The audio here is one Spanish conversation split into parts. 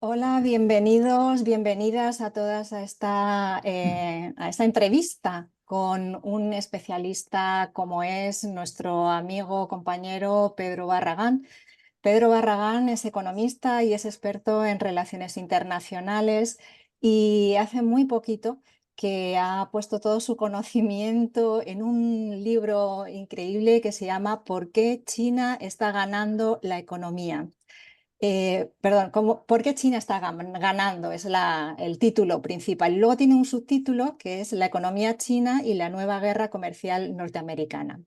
Hola, bienvenidos, bienvenidas a todas a esta entrevista con un especialista como es nuestro amigo, compañero Pedro Barragán. Pedro Barragán es economista y es experto en relaciones internacionales y hace muy poquito que ha puesto todo su conocimiento en un libro increíble que se llama ¿Por qué China está ganando la economía? Perdón, ¿por qué China está ganando? Es el título principal. Luego tiene un subtítulo que es La economía china y la nueva guerra comercial norteamericana.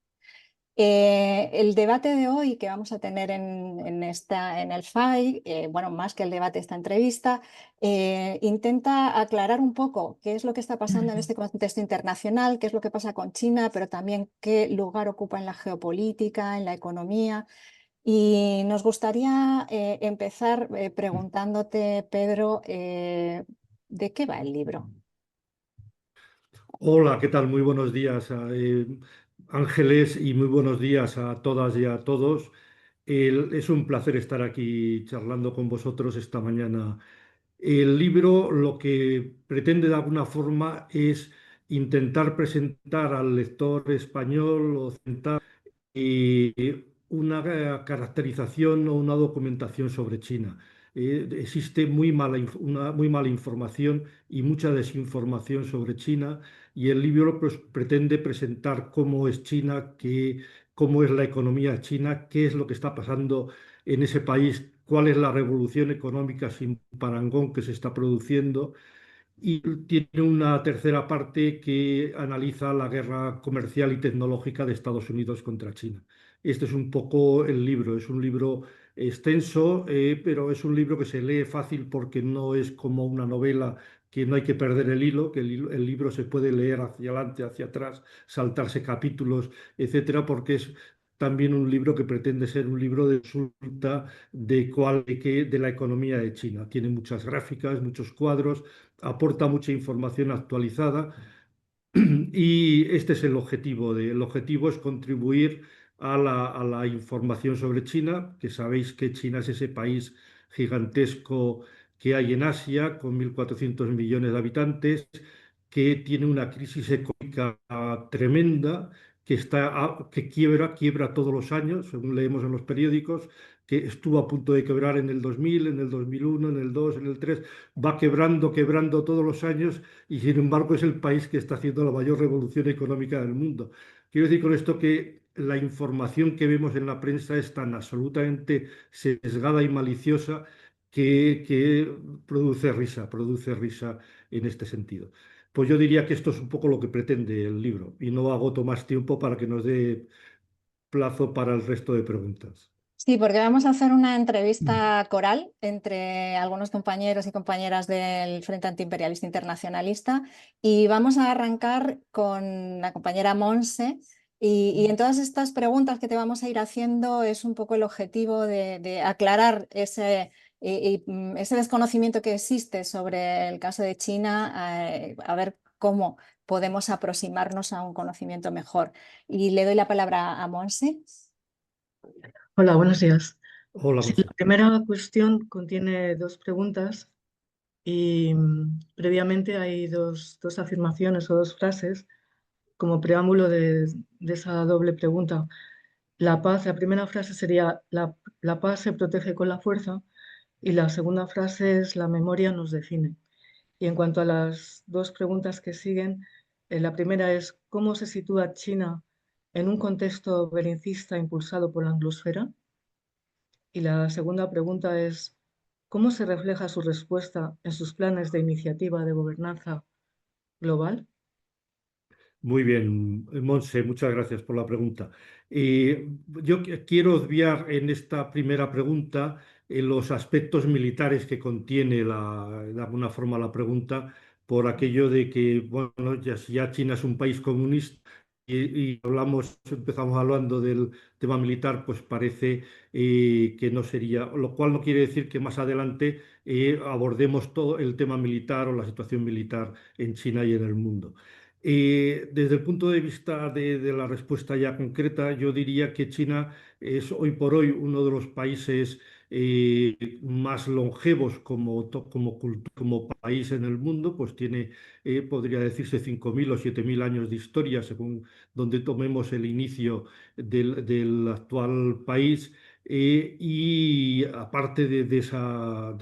El debate de hoy que vamos a tener en el FAI, bueno, más que el debate, esta entrevista, intenta aclarar un poco qué es lo que está pasando en este contexto internacional, qué es lo que pasa con China, pero también qué lugar ocupa en la geopolítica, en la economía. Y nos gustaría empezar preguntándote, Pedro, ¿de qué va el libro? Hola, ¿qué tal? Muy buenos días, Ángeles, y muy buenos días a todas y a todos. Es un placer estar aquí charlando con vosotros esta mañana. El libro lo que pretende de alguna forma es intentar presentar al lector español occidental y una caracterización o una documentación sobre China. Existe una muy mala información y mucha desinformación sobre China, y el libro pues, pretende presentar cómo es China, cómo es la economía china, qué es lo que está pasando en ese país, cuál es la revolución económica sin parangón que se está produciendo. Y tiene una tercera parte que analiza la guerra comercial y tecnológica de Estados Unidos contra China. Este es un poco el libro. Es un libro extenso, pero es un libro que se lee fácil porque no es como una novela que no hay que perder el hilo, que el libro se puede leer hacia adelante, hacia atrás, saltarse capítulos, etcétera, porque es también un libro que pretende ser un libro de consulta de la economía de China. Tiene muchas gráficas, muchos cuadros, aporta mucha información actualizada y este es el objetivo. El objetivo es contribuir a la información sobre China, que sabéis que China es ese país gigantesco que hay en Asia, con 1.400 millones de habitantes, que tiene una crisis económica tremenda, que quiebra todos los años, según leemos en los periódicos, que estuvo a punto de quebrar en el 2000, en el 2001, en el 2, en el 3, va quebrando todos los años, y sin embargo es el país que está haciendo la mayor revolución económica del mundo. Quiero decir con esto que la información que vemos en la prensa es tan absolutamente sesgada y maliciosa que produce risa en este sentido. Pues yo diría que esto es un poco lo que pretende el libro, y no agoto más tiempo para que nos dé plazo para el resto de preguntas. Sí, porque vamos a hacer una entrevista coral entre algunos compañeros y compañeras del Frente Antiimperialista Internacionalista y vamos a arrancar con la compañera Monse y en todas estas preguntas que te vamos a ir haciendo es un poco el objetivo de aclarar ese desconocimiento que existe sobre el caso de China, a ver cómo podemos aproximarnos a un conocimiento mejor. Y le doy la palabra a Monse. Hola, buenos días. Hola, Sí, la Monse. primera cuestión contiene dos preguntas y previamente hay dos afirmaciones o dos frases como preámbulo de esa doble pregunta. La primera frase sería, la paz se protege con la fuerza, y la segunda frase es, la memoria nos define. Y en cuanto a las dos preguntas que siguen, la primera es, ¿cómo se sitúa China en un contexto belicista impulsado por la anglosfera? Y la segunda pregunta es, ¿cómo se refleja su respuesta en sus planes de iniciativa de gobernanza global? Muy bien, Monse, muchas gracias por la pregunta. Yo quiero obviar en esta primera pregunta los aspectos militares que contiene de alguna forma la pregunta, por aquello de que, bueno, ya China es un país comunista y empezamos hablando del tema militar, pues parece que no sería, lo cual no quiere decir que más adelante abordemos todo el tema militar o la situación militar en China y en el mundo. Desde el punto de vista de la respuesta ya concreta, yo diría que China es hoy por hoy uno de los países más longevos como país en el mundo, pues tiene, podría decirse, 5.000 o 7.000 años de historia, según donde tomemos el inicio del actual país. Y aparte de esa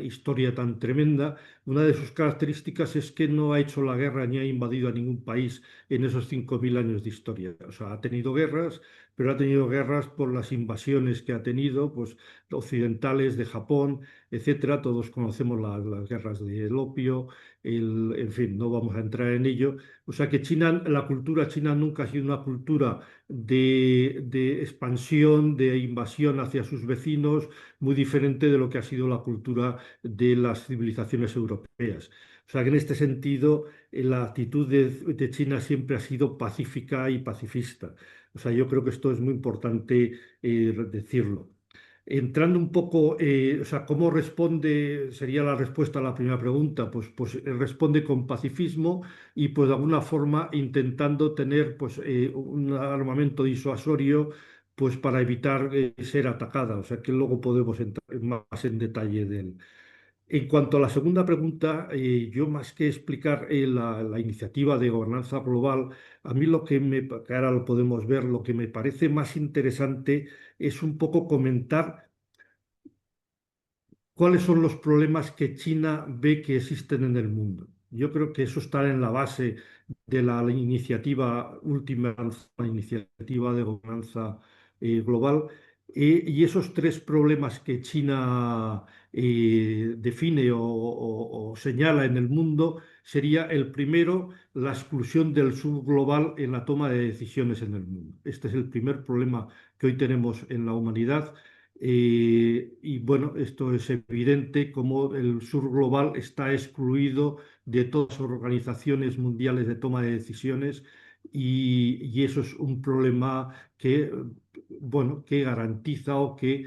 historia tan tremenda, una de sus características es que no ha hecho la guerra ni ha invadido a ningún país en esos 5.000 años de historia. O sea, ha tenido guerras, pero ha tenido guerras por las invasiones que ha tenido, pues occidentales de Japón, etcétera. Todos conocemos las guerras del opio, en fin, no vamos a entrar en ello. O sea que China, la cultura china nunca ha sido una cultura de expansión, de invasión hacia sus vecinos, muy diferente de lo que ha sido la cultura de las civilizaciones europeas. O sea que en este sentido, la actitud de China siempre ha sido pacífica y pacifista. O sea, yo creo que esto es muy importante decirlo. Entrando un poco, o sea, ¿cómo responde? Sería la respuesta a la primera pregunta. Pues responde con pacifismo y pues de alguna forma intentando tener pues un armamento disuasorio pues para evitar ser atacada. O sea que luego podemos entrar más en detalle de él. En cuanto a la segunda pregunta, yo más que explicar la iniciativa de gobernanza global, a mí que ahora lo podemos ver, lo que me parece más interesante es un poco comentar cuáles son los problemas que China ve que existen en el mundo. Yo creo que eso está en la base de la iniciativa última, la iniciativa de gobernanza global. Y esos tres problemas que China define o señala en el mundo sería el primero, la exclusión del sur global en la toma de decisiones en el mundo. Este es el primer problema que hoy tenemos en la humanidad. Y bueno, esto es evidente como el sur global está excluido de todas las organizaciones mundiales de toma de decisiones y eso es un problema que, bueno, que garantiza o que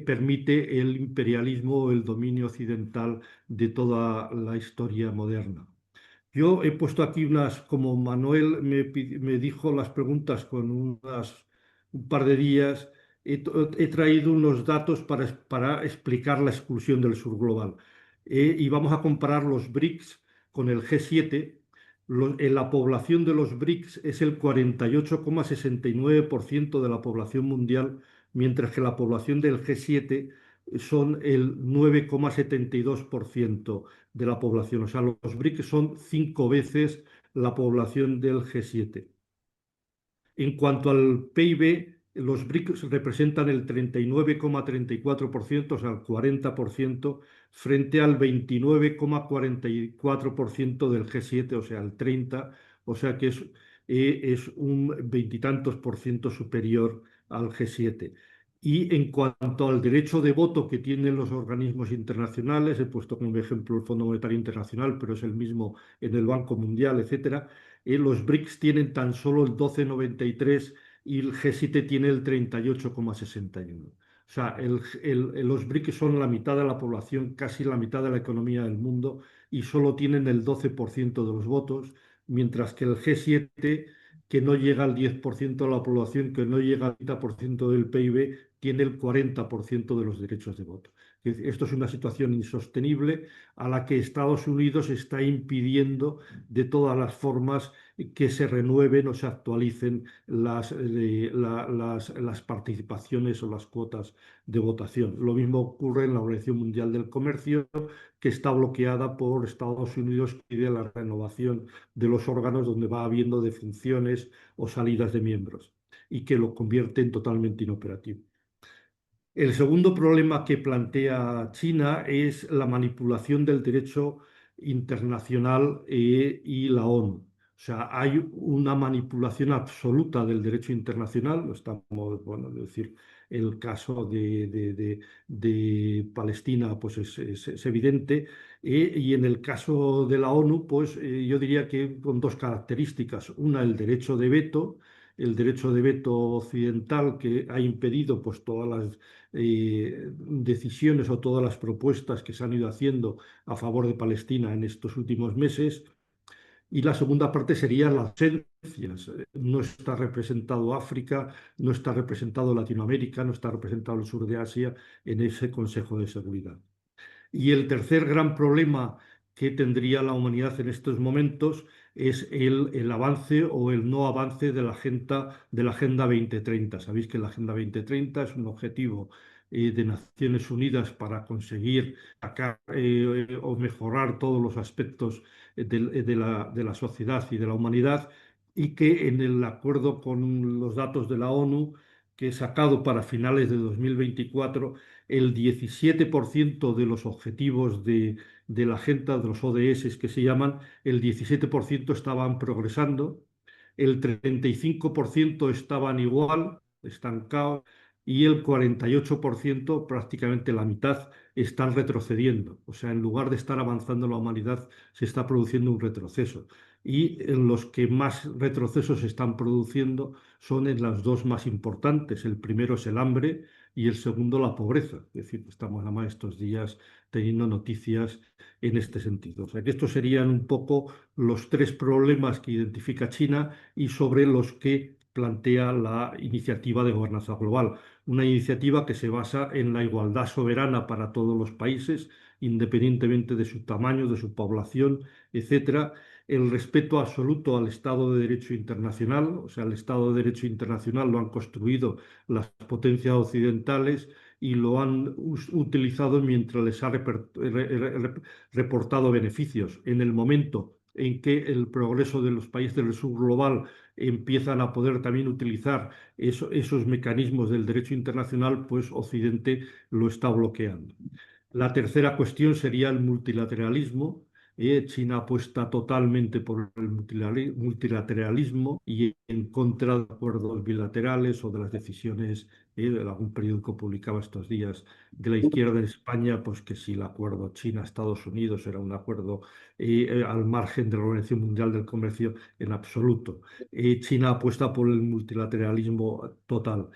permite el imperialismo o el dominio occidental de toda la historia moderna. Yo he puesto aquí unas, como Manuel me dijo las preguntas con un par de días, he traído unos datos para explicar la exclusión del sur global. Y vamos a comparar los BRICS con el G7. En la población de los BRICS es el 48,69% de la población mundial, mientras que la población del G7 son el 9,72% de la población. O sea, los BRICS son 5 veces la población del G7. En cuanto al PIB, los BRICS representan el 39,34%, o sea, el 40%, frente al 29,44% del G7, o sea, el 30%, o sea que es un veintitantos por ciento superior al G7. Y en cuanto al derecho de voto que tienen los organismos internacionales, he puesto como ejemplo el Fondo Monetario Internacional, pero es el mismo en el Banco Mundial, etcétera. Los BRICS tienen tan solo el 12,93 y el G7 tiene el 38,61. O sea, los BRICS son la mitad de la población, casi la mitad de la economía del mundo y solo tienen el 12% de los votos, mientras que el G7, que no llega al 10% de la población, que no llega al 30% del PIB, tiene el 40% de los derechos de voto. Esto es una situación insostenible a la que Estados Unidos está impidiendo de todas las formas que se renueven o se actualicen las participaciones o las cuotas de votación. Lo mismo ocurre en la Organización Mundial del Comercio, que está bloqueada por Estados Unidos, que pide la renovación de los órganos donde va habiendo defunciones o salidas de miembros y que lo convierte en totalmente inoperativo. El segundo problema que plantea China es la manipulación del derecho internacional y la ONU. O sea, hay una manipulación absoluta del derecho internacional, lo estamos, bueno, es decir, el caso de Palestina pues es evidente, y en el caso de la ONU, pues yo diría que con dos características. Una, el derecho de veto occidental que ha impedido pues todas las decisiones o todas las propuestas que se han ido haciendo a favor de Palestina en estos últimos meses. y la segunda parte sería las ausencias. No está representado África, no está representado Latinoamérica, no está representado el sur de Asia en ese Consejo de Seguridad. Y el tercer gran problema que tendría la humanidad en estos momentos es el avance o el no avance de la Agenda 2030. Sabéis que la Agenda 2030 es un objetivo de Naciones Unidas para conseguir sacar o mejorar todos los aspectos de la sociedad y de la humanidad, y que en el acuerdo con los datos de la ONU que he sacado para finales de 2024, el 17% de los objetivos de la agenda, de los ODS que se llaman, el 17% estaban progresando, el 35% estaban igual, estancados, y el 48%, prácticamente la mitad, están retrocediendo. O sea, en lugar de estar avanzando la humanidad, se está produciendo un retroceso. Y en los que más retrocesos se están produciendo son en las dos más importantes. El primero es el hambre y el segundo la pobreza. Es decir, estamos además estos días teniendo noticias en este sentido. O sea, que estos serían un poco los tres problemas que identifica China y sobre los que plantea la iniciativa de gobernanza global. Una iniciativa que se basa en la igualdad soberana para todos los países, independientemente de su tamaño, de su población, etcétera, el respeto absoluto al Estado de Derecho internacional. O sea, el Estado de Derecho internacional lo han construido las potencias occidentales y lo han utilizado mientras les ha reportado beneficios. En el momento en que el progreso de los países del sur global empiezan a poder también utilizar esos mecanismos del derecho internacional, pues Occidente lo está bloqueando. La tercera cuestión sería el multilateralismo. China apuesta totalmente por el multilateralismo y en contra de acuerdos bilaterales o de las decisiones. Algún periódico publicaba estos días de la izquierda en España, pues que si el acuerdo China-Estados Unidos era un acuerdo al margen de la Organización Mundial del Comercio, en absoluto. China apuesta por el multilateralismo total.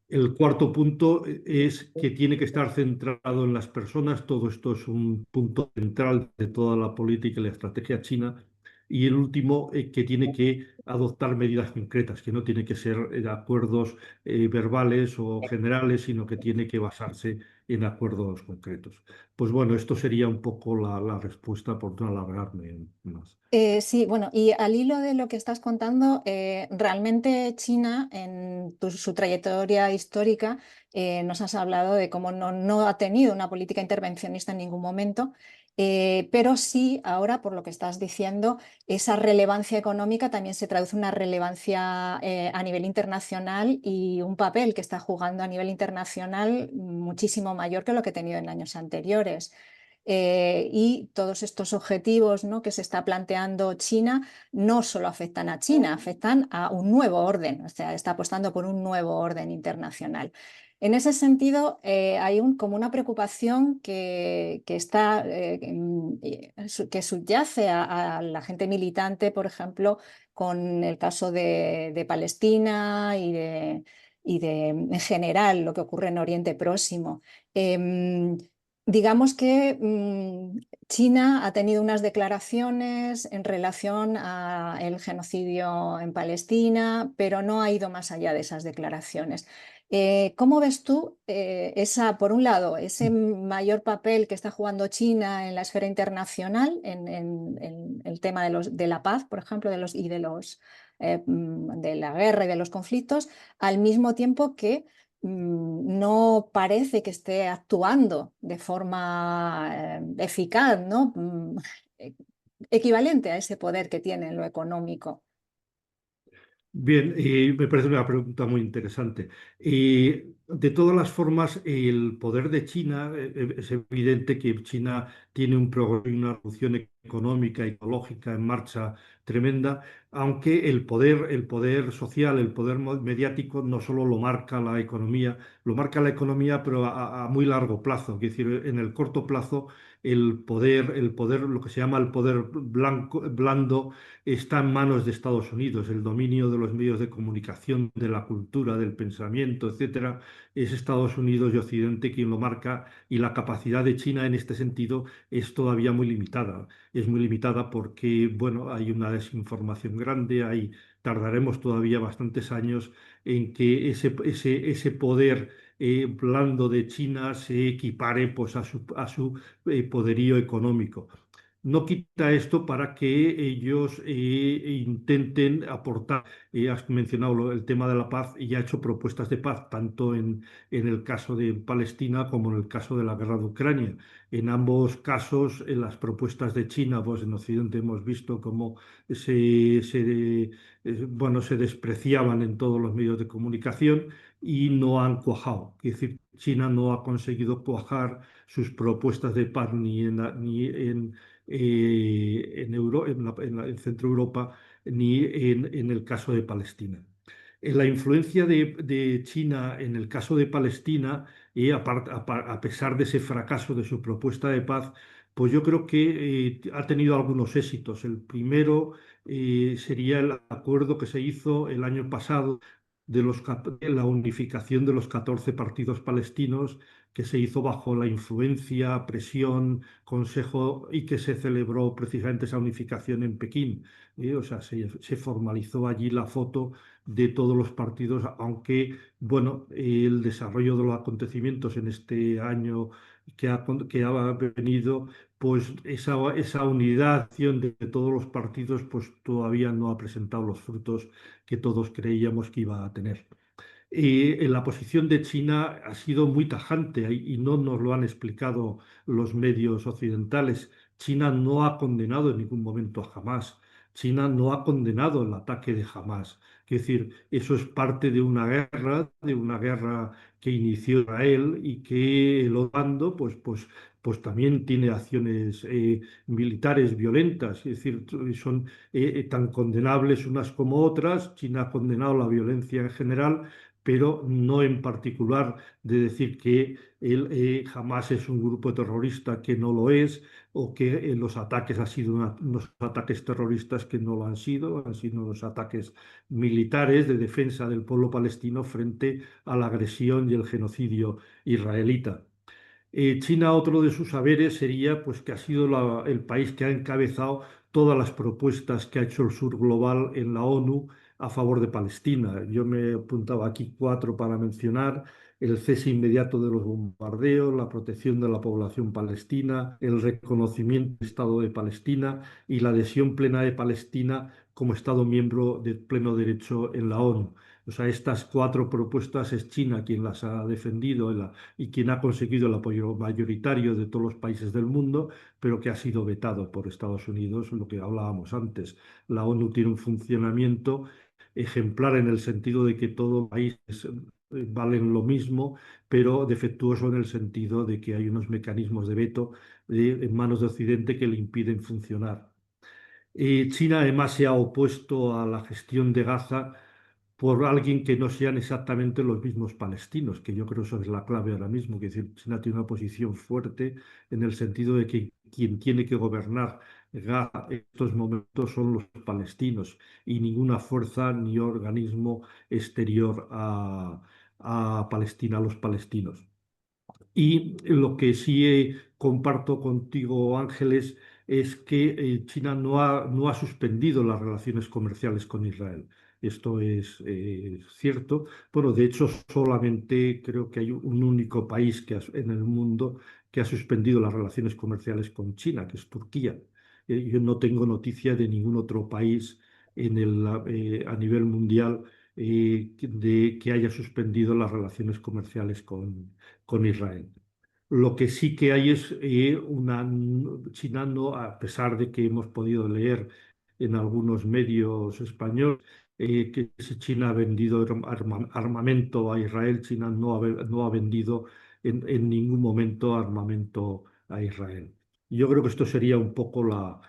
El cuarto punto es que tiene que estar centrado en las personas. Todo esto es un punto central de toda la política y la estrategia china. Y el último, que tiene que adoptar medidas concretas, que no tiene que ser acuerdos verbales o generales, sino que tiene que basarse en acuerdos concretos. Pues bueno, esto sería un poco la respuesta, por no alargarme más. Sí, bueno, y al hilo de lo que estás contando, realmente China, en su trayectoria histórica, nos has hablado de cómo no ha tenido una política intervencionista en ningún momento, pero sí, ahora, por lo que estás diciendo, esa relevancia económica también se traduce en una relevancia a nivel internacional y un papel que está jugando a nivel internacional muchísimo mayor que lo que ha tenido en años anteriores. Y todos estos objetivos, ¿no?, que se está planteando China no solo afectan a China, afectan a un nuevo orden, o sea, está apostando por un nuevo orden internacional. En ese sentido, hay como una preocupación que subyace a la gente militante, por ejemplo, con el caso de Palestina en general lo que ocurre en Oriente Próximo. Digamos que China ha tenido unas declaraciones en relación al genocidio en Palestina, pero no ha ido más allá de esas declaraciones. ¿Cómo ves tú por un lado, ese mayor papel que está jugando China en la esfera internacional, en el tema de la paz, por ejemplo, de la guerra y de los conflictos, al mismo tiempo que no parece que esté actuando de forma eficaz, ¿no? E- Equivalente a ese poder que tiene en lo económico? Bien, me parece una pregunta muy interesante. De todas las formas, el poder de China, es evidente que China tiene un progreso y una revolución económica y ecológica en marcha tremenda, aunque el poder social, el poder mediático no solo lo marca la economía, pero a muy largo plazo. Es decir, en el corto plazo, lo que se llama el poder blando, está en manos de Estados Unidos. El dominio de los medios de comunicación, de la cultura, del pensamiento, etcétera, es Estados Unidos y Occidente quien lo marca, y la capacidad de China en este sentido es todavía muy limitada. es muy limitada porque, bueno, hay una desinformación grande, tardaremos todavía bastantes años en que ese poder blando de China se equipare pues, a su poderío económico. No quita esto para que ellos intenten aportar. Has mencionado el tema de la paz y ha hecho propuestas de paz tanto en el caso de Palestina como en el caso de la guerra de Ucrania. En ambos casos, en las propuestas de China, pues en Occidente hemos visto cómo bueno, se despreciaban en todos los medios de comunicación y no han cuajado. Es decir, China no ha conseguido cuajar sus propuestas de paz ni en Centro Europa, ni en el caso de Palestina. En la influencia de China en el caso de Palestina, a pesar de ese fracaso de su propuesta de paz, pues yo creo que ha tenido algunos éxitos. El primero sería el acuerdo que se hizo el año pasado de la unificación de los 14 partidos palestinos, que se hizo bajo la influencia, presión, consejo, y que se celebró precisamente esa unificación en Pekín. O sea, se formalizó allí la foto de todos los partidos, aunque, bueno, el desarrollo de los acontecimientos en este año que ha venido, pues esa unidad de todos los partidos, pues todavía no ha presentado los frutos que todos creíamos que iba a tener. En la posición de China ha sido muy tajante y no nos lo han explicado los medios occidentales. China no ha condenado en ningún momento a Hamás. China no ha condenado el ataque de Hamás. Es decir, eso es parte de una guerra que inició Israel y que el bando, pues también tiene acciones militares violentas. Es decir, son tan condenables unas como otras. China ha condenado la violencia en general, pero no en particular de decir que Hamás es un grupo terrorista, que no lo es, o que los ataques han sido unos ataques terroristas, que no lo han sido unos ataques militares de defensa del pueblo palestino frente a la agresión y el genocidio israelita. China, otro de sus saberes sería pues, que ha sido el país que ha encabezado todas las propuestas que ha hecho el Sur Global en la ONU a favor de Palestina. Yo me apuntaba aquí cuatro para mencionar: el cese inmediato de los bombardeos, la protección de la población palestina, el reconocimiento del Estado de Palestina y la adhesión plena de Palestina como Estado miembro de pleno derecho en la ONU. O sea, estas cuatro propuestas es China quien las ha defendido y quien ha conseguido el apoyo mayoritario de todos los países del mundo, pero que ha sido vetado por Estados Unidos, lo que hablábamos antes. La ONU tiene un funcionamiento ejemplar en el sentido de que todos los países valen lo mismo, pero defectuoso en el sentido de que hay unos mecanismos de veto en manos de Occidente que le impiden funcionar. China además se ha opuesto a la gestión de Gaza por alguien que no sean exactamente los mismos palestinos, que yo creo que eso es la clave ahora mismo, que es decir, China tiene una posición fuerte en el sentido de que quien tiene que gobernar Gaza en estos momentos son los palestinos y ninguna fuerza ni organismo exterior a Palestina, a los palestinos. Y lo que sí comparto contigo, Ángeles, es que China no ha suspendido las relaciones comerciales con Israel. Esto es cierto. Bueno, de hecho, solamente creo que hay un único país en el mundo que ha suspendido las relaciones comerciales con China, que es Turquía. Yo no tengo noticia de ningún otro país a nivel mundial que haya suspendido las relaciones comerciales con Israel. Lo que sí que hay es China no, a pesar de que hemos podido leer en algunos medios españoles que si China ha vendido armamento a Israel. China no ha vendido en ningún momento armamento a Israel. Yo creo que esto sería un poco la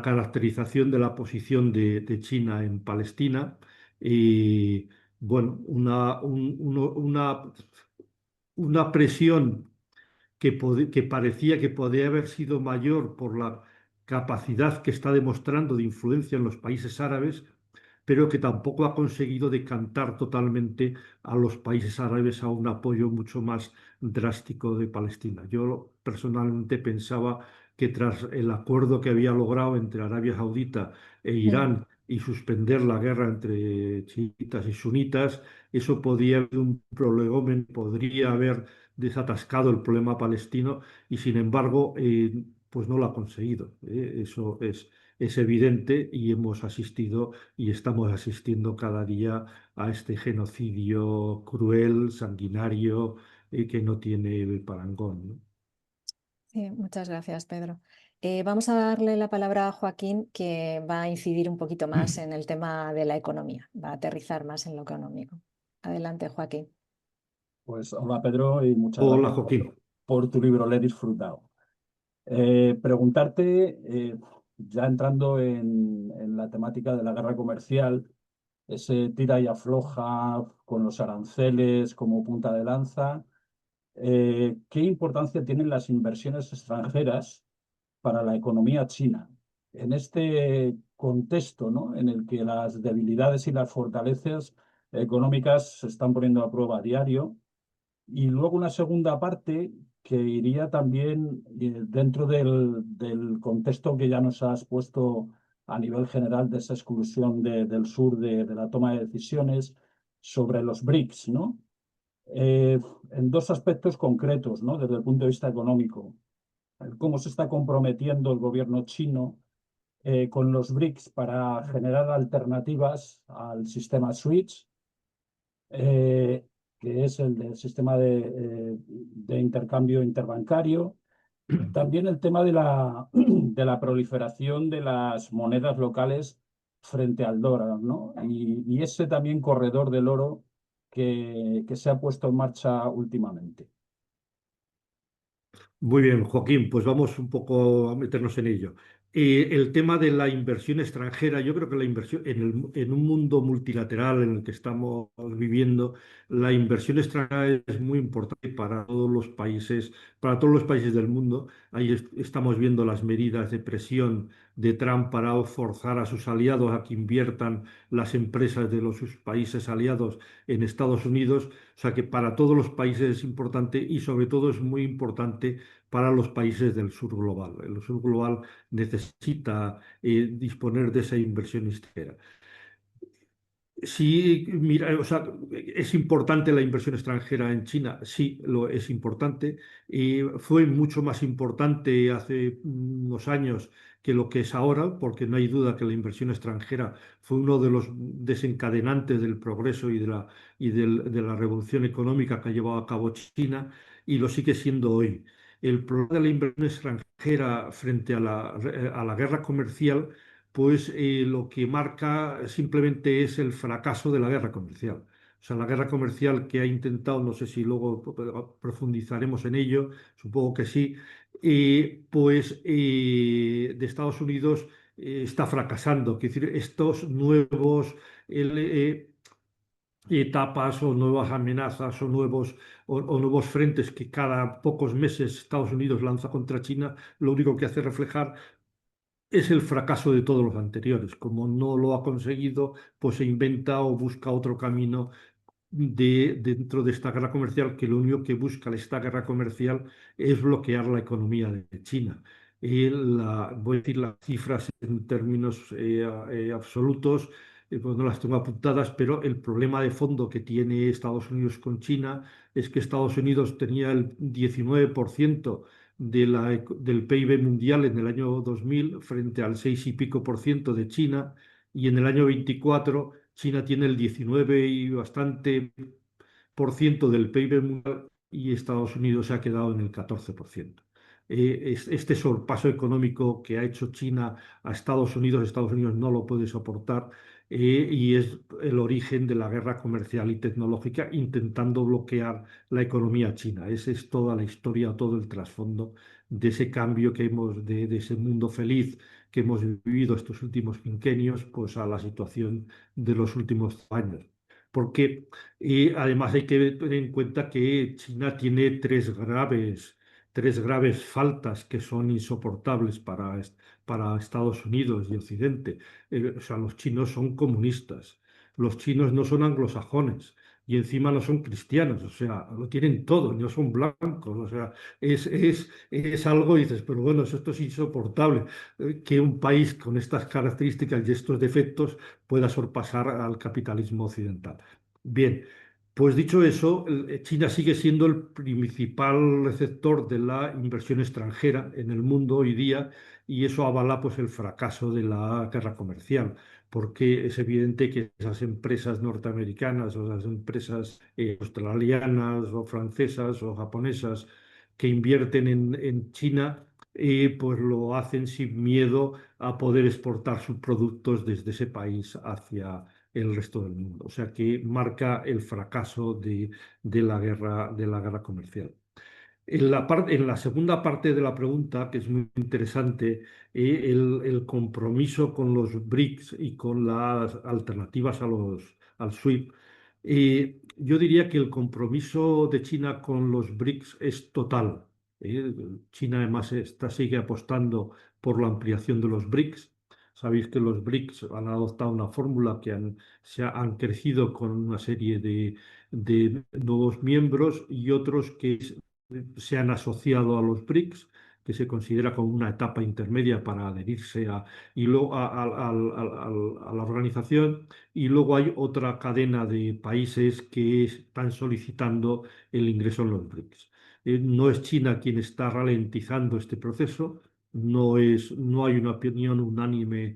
caracterización de la posición de China en Palestina. Y bueno, una presión que parecía que podía haber sido mayor por la capacidad que está demostrando de influencia en los países árabes, pero que tampoco ha conseguido decantar totalmente a los países árabes a un apoyo mucho más drástico de Palestina. Yo personalmente pensaba que tras el acuerdo que había logrado entre Arabia Saudita e Mm. Irán y suspender la guerra entre chiitas y sunitas, eso podía haber un prolegómeno, podría haber desatascado el problema palestino y sin embargo, pues no lo ha conseguido. Eso es evidente y hemos asistido y estamos asistiendo cada día a este genocidio cruel, sanguinario, que no tiene parangón, ¿no? Sí, muchas gracias, Pedro. Vamos a darle la palabra a Joaquín, que va a incidir un poquito más en el tema de la economía, va a aterrizar más en lo económico. Adelante, Joaquín. Pues hola Pedro y muchas Hola, gracias Joaquín. por tu libro, le he disfrutado. Preguntarte, ya entrando en la temática de la guerra comercial, ese tira y afloja con los aranceles como punta de lanza, ¿qué importancia tienen las inversiones extranjeras para la economía china? En este contexto, ¿no?, en el que las debilidades y las fortalezas económicas se están poniendo a prueba a diario. Y luego una segunda parte que iría también dentro del contexto que ya nos has puesto a nivel general de esa exclusión del sur de la toma de decisiones sobre los BRICS, ¿no? En dos aspectos concretos, ¿no?, desde el punto de vista económico. Cómo se está comprometiendo el gobierno chino con los BRICS para generar alternativas al sistema SWIFT, eh, que es el del sistema de intercambio interbancario. También el tema de la proliferación de las monedas locales frente al dólar, ¿no? Y ese también corredor del oro que se ha puesto en marcha últimamente. Muy bien, Joaquín, pues vamos un poco a meternos en ello. El tema de la inversión extranjera, yo creo que la inversión en un mundo multilateral en el que estamos viviendo, la inversión extranjera es muy importante para todos los países del mundo. Ahí estamos viendo las medidas de presión de Trump para forzar a sus aliados a que inviertan las empresas de sus países aliados en Estados Unidos. O sea que para todos los países es importante y sobre todo es muy importante para los países del sur global. El sur global necesita disponer de esa inversión extranjera. Sí, mira, o sea, ¿es importante la inversión extranjera en China? Sí, lo es importante. Y fue mucho más importante hace unos años que lo que es ahora, porque no hay duda que la inversión extranjera fue uno de los desencadenantes del progreso de la revolución económica que ha llevado a cabo China y lo sigue siendo hoy. El problema de la inversión extranjera frente a la guerra comercial pues lo que marca simplemente es el fracaso de la guerra comercial. O sea, la guerra comercial que ha intentado, no sé si luego profundizaremos en ello, supongo que sí, de Estados Unidos está fracasando. Es decir, estos nuevos etapas o nuevas amenazas o nuevos frentes que cada pocos meses Estados Unidos lanza contra China, lo único que hace reflejar es el fracaso de todos los anteriores. Como no lo ha conseguido, pues se inventa o busca otro camino dentro de esta guerra comercial, que lo único que busca esta guerra comercial es bloquear la economía de China. Voy a decir las cifras en términos absolutos, pues no las tengo apuntadas, pero el problema de fondo que tiene Estados Unidos con China es que Estados Unidos tenía el 19% del PIB mundial en el año 2000 frente al 6 y pico por ciento de China, y en el año 24 China tiene el 19 y bastante por ciento del PIB mundial y Estados Unidos se ha quedado en el 14%. Este sorpaso económico que ha hecho China a Estados Unidos no lo puede soportar, y es el origen de la guerra comercial y tecnológica intentando bloquear la economía china. Esa es toda la historia, todo el trasfondo de ese cambio de ese mundo feliz que hemos vivido estos últimos quinquenios, pues a la situación de los últimos años. Porque además hay que tener en cuenta que China tiene tres graves faltas que son insoportables para Estados Unidos y Occidente. O sea, los chinos son comunistas, los chinos no son anglosajones, y encima no son cristianos, o sea, lo tienen todo, no son blancos, o sea, es algo, y dices, pero bueno, esto es insoportable, que un país con estas características y estos defectos pueda sorpasar al capitalismo occidental. Bien. Pues dicho eso, China sigue siendo el principal receptor de la inversión extranjera en el mundo hoy día y eso avala pues el fracaso de la guerra comercial, porque es evidente que esas empresas norteamericanas o esas empresas australianas o francesas o japonesas que invierten en China, pues lo hacen sin miedo a poder exportar sus productos desde ese país hacia el resto del mundo. O sea que marca el fracaso de la guerra comercial. En la segunda parte de la pregunta, que es muy interesante, el compromiso con los BRICS y con las alternativas al SWIFT, yo diría que el compromiso de China con los BRICS es total. eh. China además sigue apostando por la ampliación de los BRICS. Sabéis que los BRICS han adoptado una fórmula que han crecido con una serie de nuevos miembros y otros que se han asociado a los BRICS, que se considera como una etapa intermedia para adherirse y luego a la organización, y luego hay otra cadena de países que están solicitando el ingreso en los BRICS. No es China quien está ralentizando este proceso, no hay una opinión unánime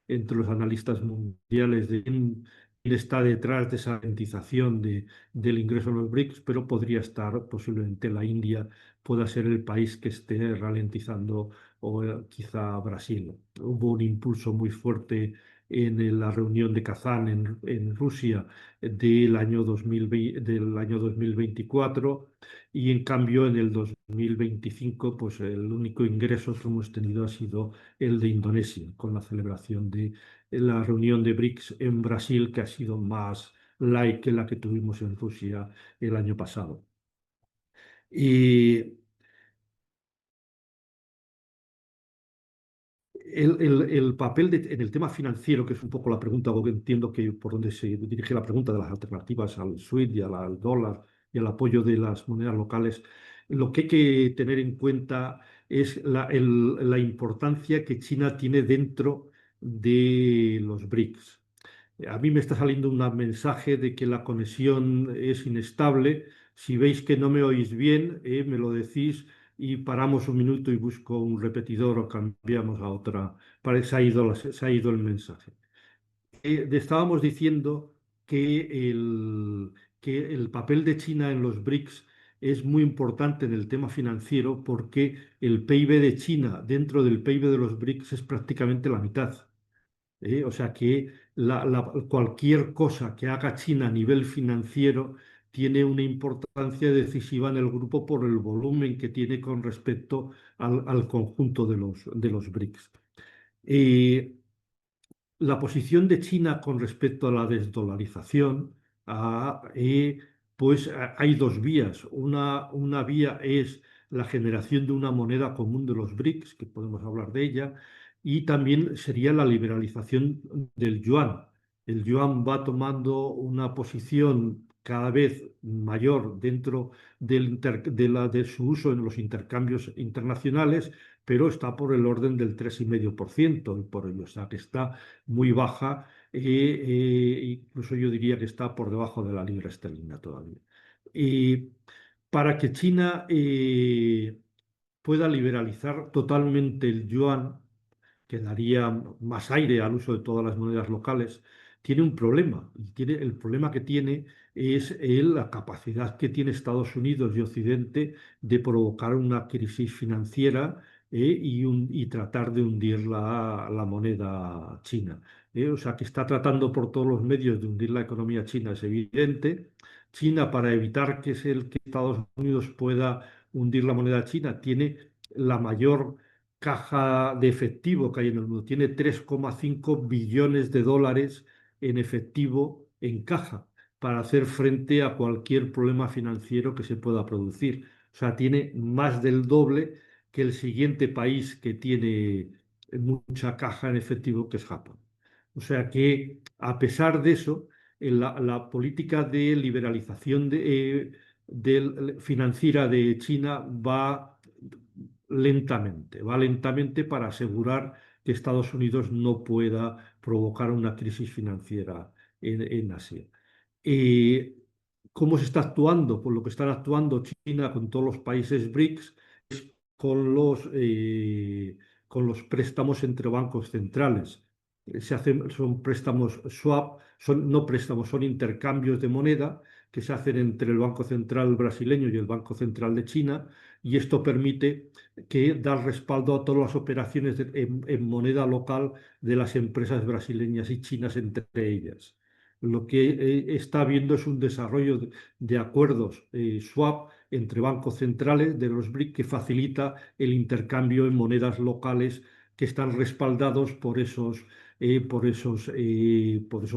entre los analistas mundiales de quién está detrás de esa ralentización del ingreso a los BRICS, pero podría estar posiblemente la India, pueda ser el país que esté ralentizando, o quizá Brasil. Hubo un impulso muy fuerte en la reunión de Kazán en Rusia del año 2024 y en cambio en el 2025 pues el único ingreso que hemos tenido ha sido el de Indonesia con la celebración de la reunión de BRICS en Brasil, que ha sido más light que la que tuvimos en Rusia el año pasado. Y el papel en el tema financiero, que es un poco la pregunta, porque entiendo que por donde se dirige la pregunta de las alternativas al SWIFT y al dólar y al apoyo de las monedas locales, lo que hay que tener en cuenta es la importancia que China tiene dentro de los BRICS. A mí me está saliendo un mensaje de que la conexión es inestable. Si veis que no me oís bien, me lo decís y paramos un minuto y busco un repetidor o cambiamos a otra. Parece que se ha ido el mensaje. Estábamos diciendo que el papel de China en los BRICS es muy importante en el tema financiero porque el PIB de China dentro del PIB de los BRICS es prácticamente la mitad. O sea que cualquier cosa que haga China a nivel financiero tiene una importancia decisiva en el grupo por el volumen que tiene con respecto al conjunto de los BRICS. Eh, la posición de China con respecto a la desdolarización, pues hay dos vías. Una vía es la generación de una moneda común de los BRICS, que podemos hablar de ella, y también sería la liberalización del yuan. El yuan va tomando una posición cada vez mayor dentro de su uso en los intercambios internacionales, pero está por el orden del 3,5% y por ello, o sea que está muy baja, incluso yo diría que está por debajo de la libra esterlina todavía. Y para que China pueda liberalizar totalmente el yuan, que daría más aire al uso de todas las monedas locales, tiene un problema. El problema que tiene es la capacidad que tiene Estados Unidos y Occidente de provocar una crisis financiera y tratar de hundir la moneda china. O sea, que está tratando por todos los medios de hundir la economía china, es evidente. China, para evitar que Estados Unidos pueda hundir la moneda china, tiene la mayor caja de efectivo que hay en el mundo. Tiene 3,5 billones de dólares en efectivo en caja para hacer frente a cualquier problema financiero que se pueda producir. O sea, tiene más del doble que el siguiente país que tiene mucha caja en efectivo, que es Japón. O sea que, a pesar de eso, la política de liberalización financiera de China va lentamente para asegurar que Estados Unidos no pueda provocar una crisis financiera en Asia. Eh, ¿Cómo se está actuando? Por lo que están actuando China con todos los países BRICS, con los préstamos entre bancos centrales. Son préstamos swap, no préstamos, son intercambios de moneda que se hacen entre el Banco Central brasileño y el Banco Central de China, y esto permite que dar respaldo a todas las operaciones en moneda local de las empresas brasileñas y chinas entre ellas. Lo que está habiendo es un desarrollo de acuerdos swap entre bancos centrales de los BRIC que facilita el intercambio en monedas locales que están respaldados por esos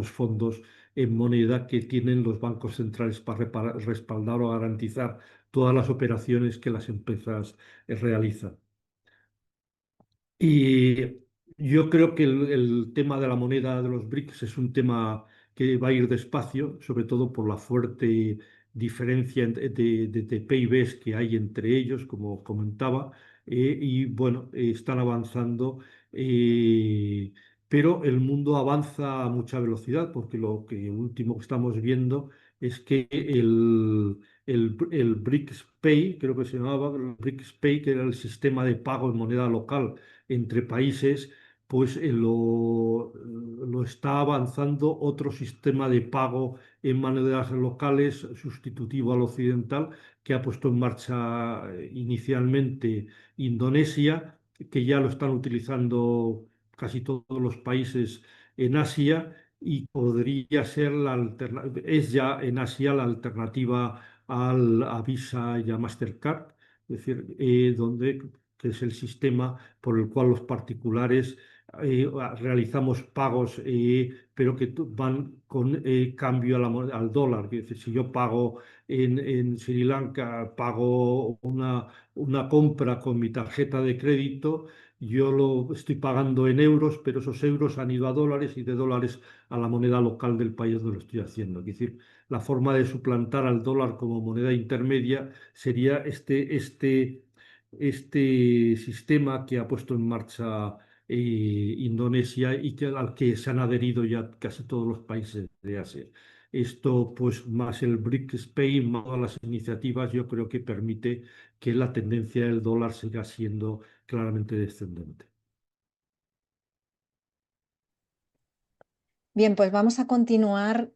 fondos en moneda que tienen los bancos centrales para respaldar o garantizar todas las operaciones que las empresas realizan. Y yo creo que el tema de la moneda de los BRICS es un tema que va a ir despacio, sobre todo por la fuerte diferencia de PIBs que hay entre ellos, como comentaba, y bueno, están avanzando, eh, pero el mundo avanza a mucha velocidad, porque lo que último que estamos viendo es que el BRICS Pay, creo que se llamaba, el BRICS Pay, que era el sistema de pago en moneda local entre países, pues lo está avanzando otro sistema de pago en monedas locales sustitutivo al occidental que ha puesto en marcha inicialmente Indonesia, que ya lo están utilizando casi todos los países en Asia y podría ser es ya en Asia la alternativa a Visa y a Mastercard, es decir, que es el sistema por el cual los particulares realizamos pagos, pero que van con cambio al dólar. Es decir, si yo pago en Sri Lanka, pago una compra con mi tarjeta de crédito, yo lo estoy pagando en euros, pero esos euros han ido a dólares y de dólares a la moneda local del país donde lo estoy haciendo. Es decir, la forma de suplantar al dólar como moneda intermedia sería este sistema que ha puesto en marcha Indonesia y al que se han adherido ya casi todos los países de Asia. Esto, pues, más el BRICS Pay, más las iniciativas, yo creo que permite que la tendencia del dólar siga siendo claramente descendente. Bien, pues vamos a continuar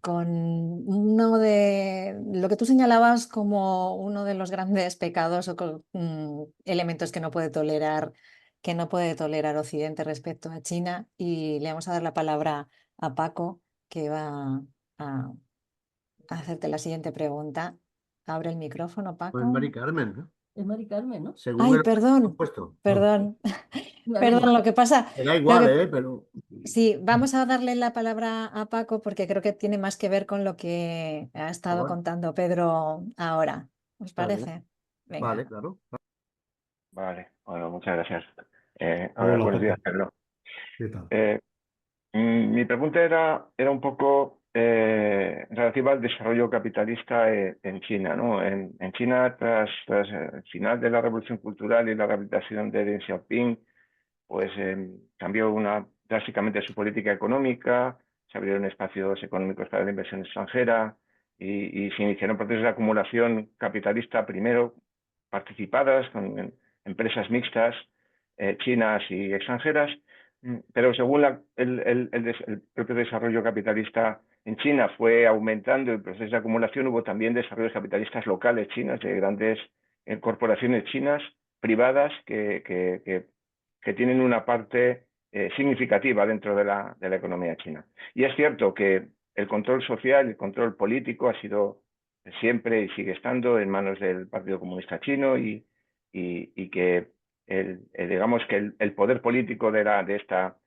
con uno de lo que tú señalabas como uno de los grandes pecados o elementos que no puede tolerar Occidente respecto a China. Y le vamos a dar la palabra a Paco, que va a hacerte la siguiente pregunta. Abre el micrófono, Pues Paco. Mari Carmen, ¿no? Es Mari Carmen, ¿no? Según Ay, el perdón, puesto. perdón, Vale. perdón, lo que pasa, Me da lo igual, que- Pero sí, vamos a darle la palabra a Paco porque creo que tiene más que ver con lo que ha estado bueno, contando Pedro ahora. ¿Os está bien. parece? Vale, Venga. claro. Vale, bueno, muchas gracias. Hola, Buenos días, Paco. Pedro. ¿Qué tal? Mi pregunta era un poco relativa al desarrollo capitalista en China, ¿no? En China, tras el final de la Revolución Cultural y la rehabilitación de Deng Xiaoping, pues cambió drásticamente su política económica, se abrieron espacios económicos para la inversión extranjera y se iniciaron procesos de acumulación capitalista, primero participadas con empresas mixtas, chinas y extranjeras, pero según el propio desarrollo capitalista en China fue aumentando el proceso de acumulación, hubo también desarrollos capitalistas locales chinos, de grandes corporaciones chinas privadas que tienen una parte significativa dentro de la economía china. Y es cierto que el control social, el control político ha sido siempre y sigue estando en manos del Partido Comunista Chino y que digamos que el poder político de esta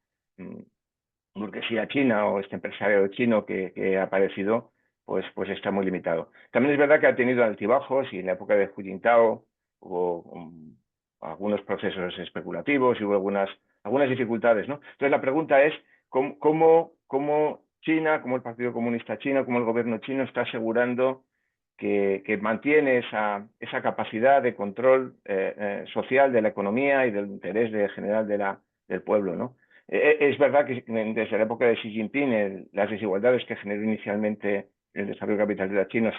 burguesía china o este empresario chino que ha aparecido, pues está muy limitado. También es verdad que ha tenido altibajos y en la época de Hu Jintao hubo algunos procesos especulativos y hubo algunas dificultades, ¿no? Entonces la pregunta es, ¿cómo China, cómo el Partido Comunista Chino, cómo el gobierno chino está asegurando que mantiene esa capacidad de control social de la economía y del interés general del pueblo, ¿no? Es verdad que desde la época de Xi Jinping las desigualdades que generó inicialmente el desarrollo capitalista chino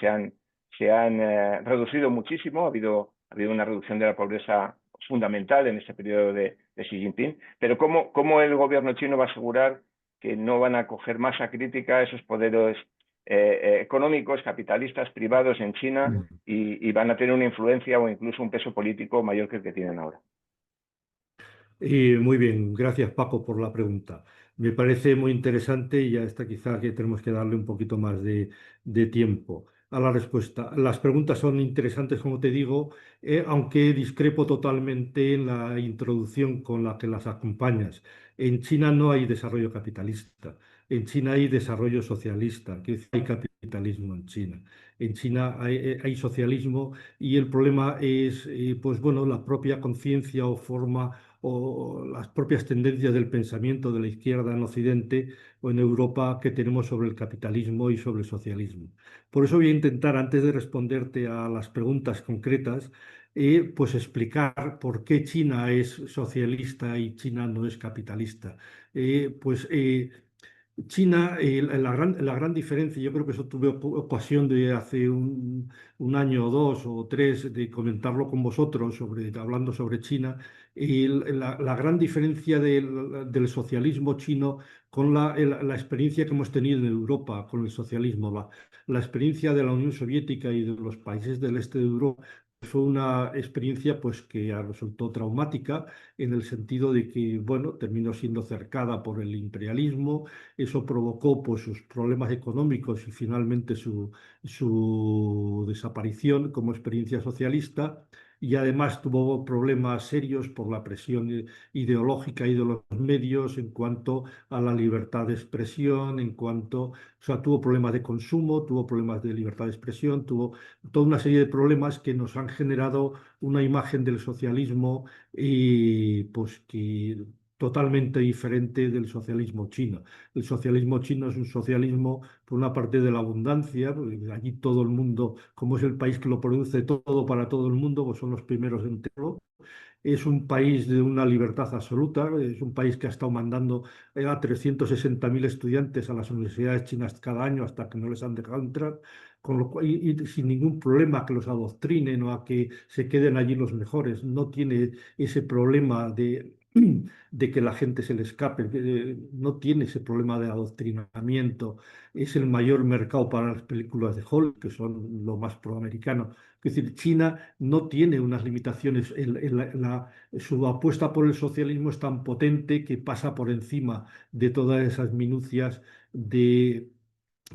se han reducido muchísimo, ha habido una reducción de la pobreza fundamental en este periodo de Xi Jinping, pero ¿cómo el gobierno chino va a asegurar que no van a coger masa crítica esos poderes económicos, capitalistas, privados en China y van a tener una influencia o incluso un peso político mayor que el que tienen ahora? Muy bien, gracias Paco por la pregunta. Me parece muy interesante y ya está quizá que tenemos que darle un poquito más de tiempo a la respuesta. Las preguntas son interesantes, como te digo, aunque discrepo totalmente en la introducción con la que las acompañas. En China no hay desarrollo capitalista, en China hay desarrollo socialista, que hay capitalismo en China. En China hay socialismo y el problema es, pues bueno, la propia conciencia o forma o las propias tendencias del pensamiento de la izquierda en Occidente o en Europa que tenemos sobre el capitalismo y sobre el socialismo. Por eso voy a intentar, antes de responderte a las preguntas concretas, pues explicar por qué China es socialista y China no es capitalista. Pues China, la gran diferencia, yo creo que eso tuve ocasión de hace un año o dos o tres de comentarlo con vosotros, hablando sobre China, y la gran diferencia del socialismo chino con la experiencia que hemos tenido en Europa con el socialismo, la experiencia de la Unión Soviética y de los países del este de Europa. Fue una experiencia pues, que resultó traumática en el sentido de que, bueno, terminó siendo cercada por el imperialismo. Eso provocó pues, sus problemas económicos y finalmente su desaparición como experiencia socialista. Y además tuvo problemas serios por la presión ideológica y de los medios en cuanto a la libertad de expresión, o sea, tuvo problemas de consumo, tuvo problemas de libertad de expresión, tuvo toda una serie de problemas que nos han generado una imagen del socialismo y pues que totalmente diferente del socialismo chino. El socialismo chino es un socialismo, por una parte, de la abundancia, porque allí todo el mundo, como es el país que lo produce todo para todo el mundo, pues son los primeros en tenerlo. Es un país de una libertad absoluta, es un país que ha estado mandando a 360.000 estudiantes a las universidades chinas cada año hasta que no les han dejado entrar, y sin ningún problema que los adoctrinen o a que se queden allí los mejores. No tiene ese problema de que la gente se le escape, no tiene ese problema de adoctrinamiento. Es el mayor mercado para las películas de Hollywood, que son lo más proamericano. Es decir, China no tiene unas limitaciones. Su apuesta por el socialismo es tan potente que pasa por encima de todas esas minucias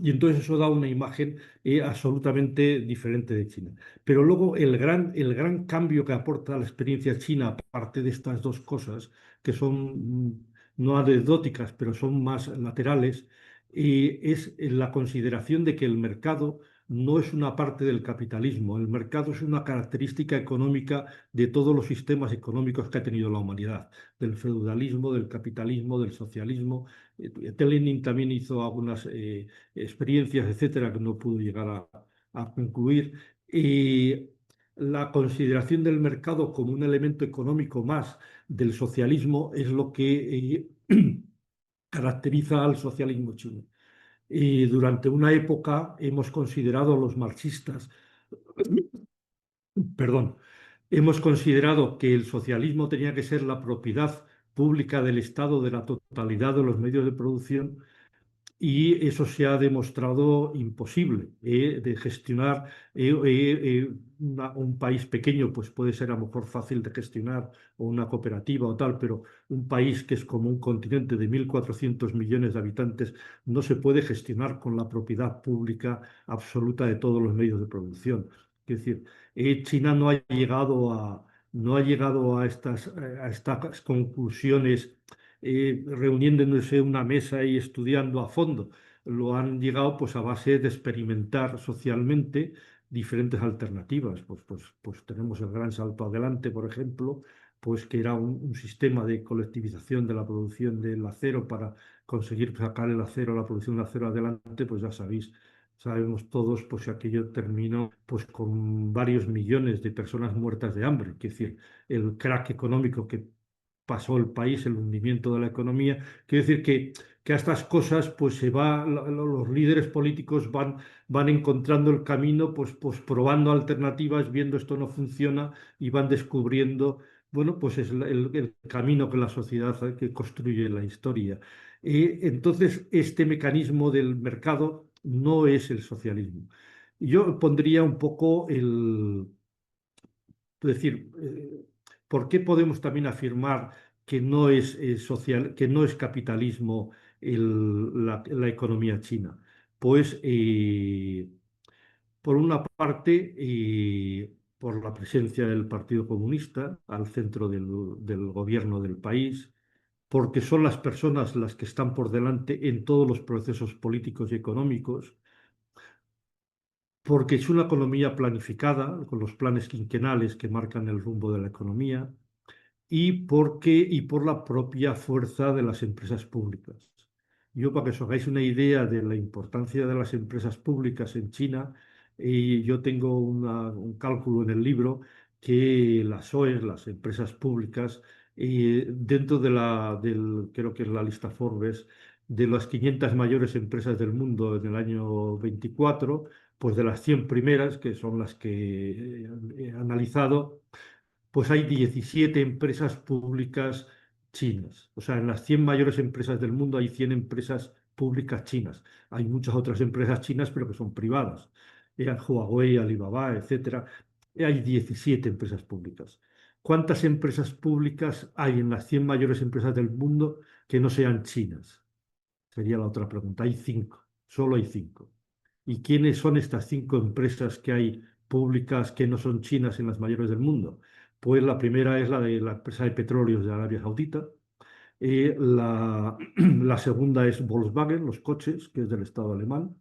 y entonces eso da una imagen absolutamente diferente de China. Pero luego el gran cambio que aporta la experiencia china, aparte de estas dos cosas, que son no anecdóticas, pero son más laterales, es la consideración de que el mercado no es una parte del capitalismo. El mercado es una característica económica de todos los sistemas económicos que ha tenido la humanidad, del feudalismo, del capitalismo, del socialismo. Lenin también hizo algunas experiencias, etcétera, que no pudo llegar a concluir. Y la consideración del mercado como un elemento económico más del socialismo es lo que caracteriza al socialismo chino. Y durante una época hemos considerado los marxistas, perdón, hemos considerado que el socialismo tenía que ser la propiedad pública del Estado de la totalidad de los medios de producción y eso se ha demostrado imposible de gestionar. Un país pequeño pues puede ser a lo mejor fácil de gestionar o una cooperativa o tal, pero un país que es como un continente de 1.400 millones de habitantes no se puede gestionar con la propiedad pública absoluta de todos los medios de producción. Es decir, China no ha llegado a estas conclusiones reuniéndose en una mesa y estudiando a fondo. Lo han llegado pues a base de experimentar socialmente diferentes alternativas. Pues tenemos el gran salto adelante, por ejemplo, pues que era un sistema de colectivización de la producción del acero para conseguir sacar el acero, la producción de acero adelante, pues ya sabemos todos pues que aquello terminó pues con varios millones de personas muertas de hambre. Es decir, el crack económico que pasó el país, el hundimiento de la economía. Quiero decir que a estas cosas pues los líderes políticos van encontrando el camino, pues probando alternativas, viendo esto no funciona y van descubriendo, bueno, pues es el camino que la sociedad que construye la historia. Entonces, este mecanismo del mercado no es el socialismo. Yo pondría un poco es decir, ¿por qué podemos también afirmar que no es que no es capitalismo la economía china? Pues por una parte, por la presencia del Partido Comunista al centro del gobierno del país, porque son las personas las que están por delante en todos los procesos políticos y económicos, porque es una economía planificada, con los planes quinquenales que marcan el rumbo de la economía, y por la propia fuerza de las empresas públicas. Yo, para que os hagáis una idea de la importancia de las empresas públicas en China, yo tengo un cálculo en el libro que las OEs, las empresas públicas, dentro creo que es la lista Forbes, de las 500 mayores empresas del mundo en el año 24, pues de las 100 primeras, que son las que he analizado, pues hay 17 empresas públicas chinas. O sea, en las 100 mayores empresas del mundo hay 100 empresas públicas chinas. Hay muchas otras empresas chinas, pero que son privadas. Huawei, Alibaba, etcétera. Hay 17 empresas públicas. ¿Cuántas empresas públicas hay en las 100 mayores empresas del mundo que no sean chinas? Sería la otra pregunta. Hay 5, solo hay 5. ¿Y quiénes son estas 5 empresas que hay públicas que no son chinas en las mayores del mundo? Pues la primera es la de la empresa de petróleos de Arabia Saudita. La segunda es Volkswagen, los coches, que es del Estado alemán.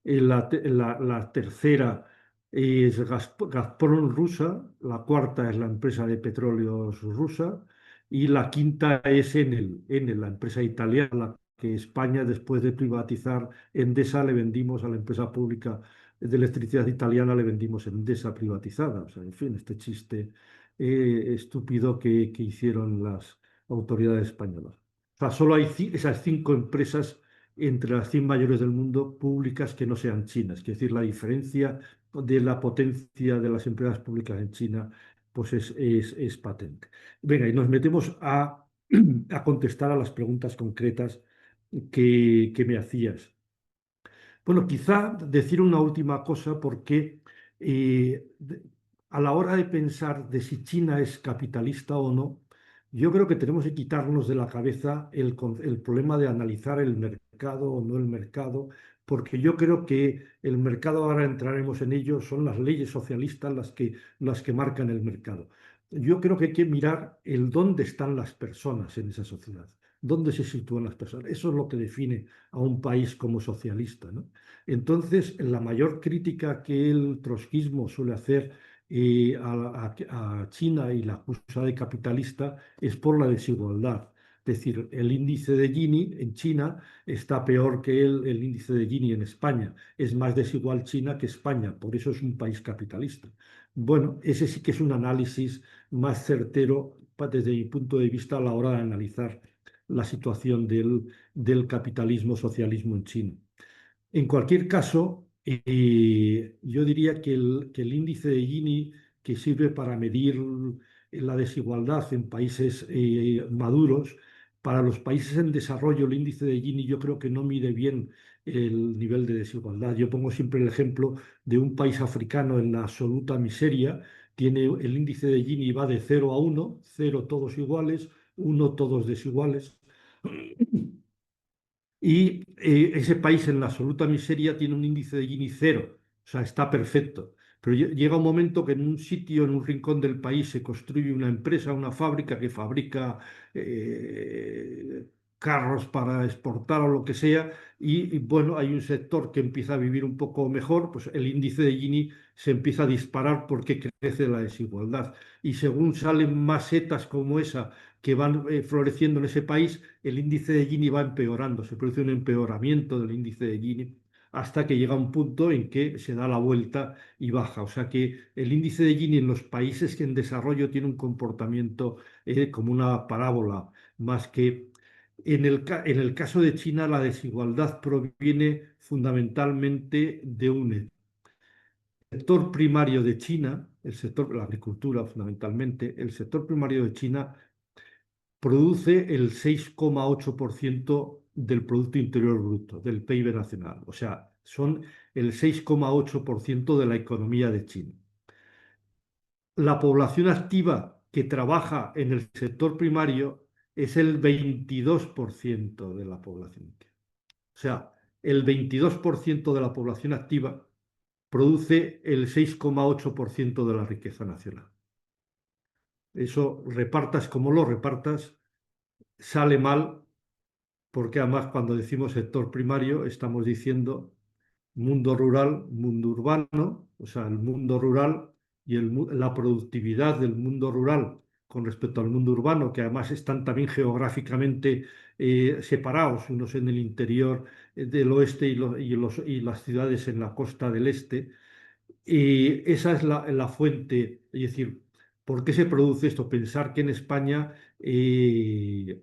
La tercera es Gazprom rusa. La cuarta es la empresa de petróleos rusa. Y la quinta es Enel, la empresa italiana, que España, después de privatizar Endesa, le vendimos a la empresa pública de electricidad italiana, le vendimos Endesa privatizada. O sea, en fin, este chiste estúpido que hicieron las autoridades españolas. O sea, solo hay esas 5 empresas entre las 100 mayores del mundo públicas que no sean chinas. Es decir, la diferencia de la potencia de las empresas públicas en China pues es patente. Venga, y nos metemos a contestar a las preguntas concretas que me hacías. Bueno, quizá decir una última cosa porque a la hora de pensar de si China es capitalista o no, yo creo que tenemos que quitarnos de la cabeza el problema de analizar el mercado o no el mercado, porque yo creo que el mercado, ahora entraremos en ello, son las leyes socialistas las que marcan el mercado. Yo creo que hay que mirar el dónde están las personas en esa sociedad, dónde se sitúan las personas. Eso es lo que define a un país como socialista, ¿no? Entonces, la mayor crítica que el trotskismo suele hacer a China y la acusa de capitalista es por la desigualdad. Es decir, el índice de Gini en China está peor que el índice de Gini en España. Es más desigual China que España, por eso es un país capitalista. Bueno, ese sí que es un análisis más certero desde mi punto de vista a la hora de analizar la situación del capitalismo, socialismo en China. En cualquier caso, yo diría que el índice de Gini, que sirve para medir la desigualdad en países maduros, para los países en desarrollo, el índice de Gini yo creo que no mide bien el nivel de desigualdad. Yo pongo siempre el ejemplo de un país africano en la absoluta miseria. Tiene el índice de Gini va de 0 a 1, 0 todos iguales, 1 todos desiguales. Y ese país en la absoluta miseria tiene un índice de Gini 0, o sea, está perfecto. Pero llega un momento que en un sitio, en un rincón del país, se construye una empresa, una fábrica que fabrica carros para exportar o lo que sea, bueno, hay un sector que empieza a vivir un poco mejor, pues el índice de Gini se empieza a disparar porque crece la desigualdad. Y según salen más setas como esa que van floreciendo en ese país, el índice de Gini va empeorando, se produce un empeoramiento del índice de Gini hasta que llega un punto en que se da la vuelta y baja. O sea que el índice de Gini en los países que en desarrollo tiene un comportamiento como una parábola, más que en el caso de China la desigualdad proviene fundamentalmente de un sector primario de China, la agricultura fundamentalmente, el sector primario de China produce el 6,8% del Producto Interior Bruto, del PIB nacional. O sea, son el 6,8% de la economía de China. La población activa que trabaja en el sector primario es el 22% de la población. O sea, el 22% de la población activa produce el 6,8% de la riqueza nacional. Eso, repartas como lo repartas, sale mal, porque además cuando decimos sector primario estamos diciendo mundo rural, mundo urbano, o sea, el mundo rural y la productividad del mundo rural con respecto al mundo urbano, que además están también geográficamente separados, unos en el interior del oeste y las ciudades en la costa del este. Y esa es la fuente, es decir, ¿por qué se produce esto? Pensar que en España en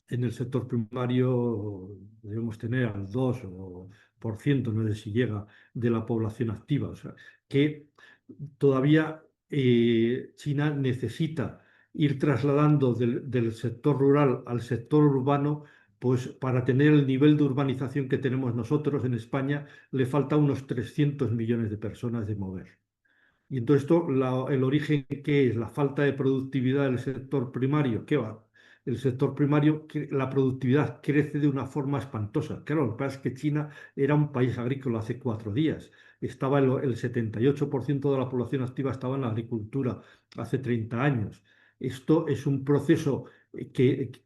el sector primario debemos tener al 2%, no sé si llega, de la población activa. O sea, que todavía China necesita ir trasladando del sector rural al sector urbano, pues para tener el nivel de urbanización que tenemos nosotros en España, le falta unos 300 millones de personas de mover. Y entonces el origen, ¿qué es? La falta de productividad del sector primario. ¿Qué va? El sector primario, la productividad crece de una forma espantosa. Claro, lo que pasa es que China era un país agrícola hace 4 días. El 78% de la población activa estaba en la agricultura hace 30 años. Esto es un proceso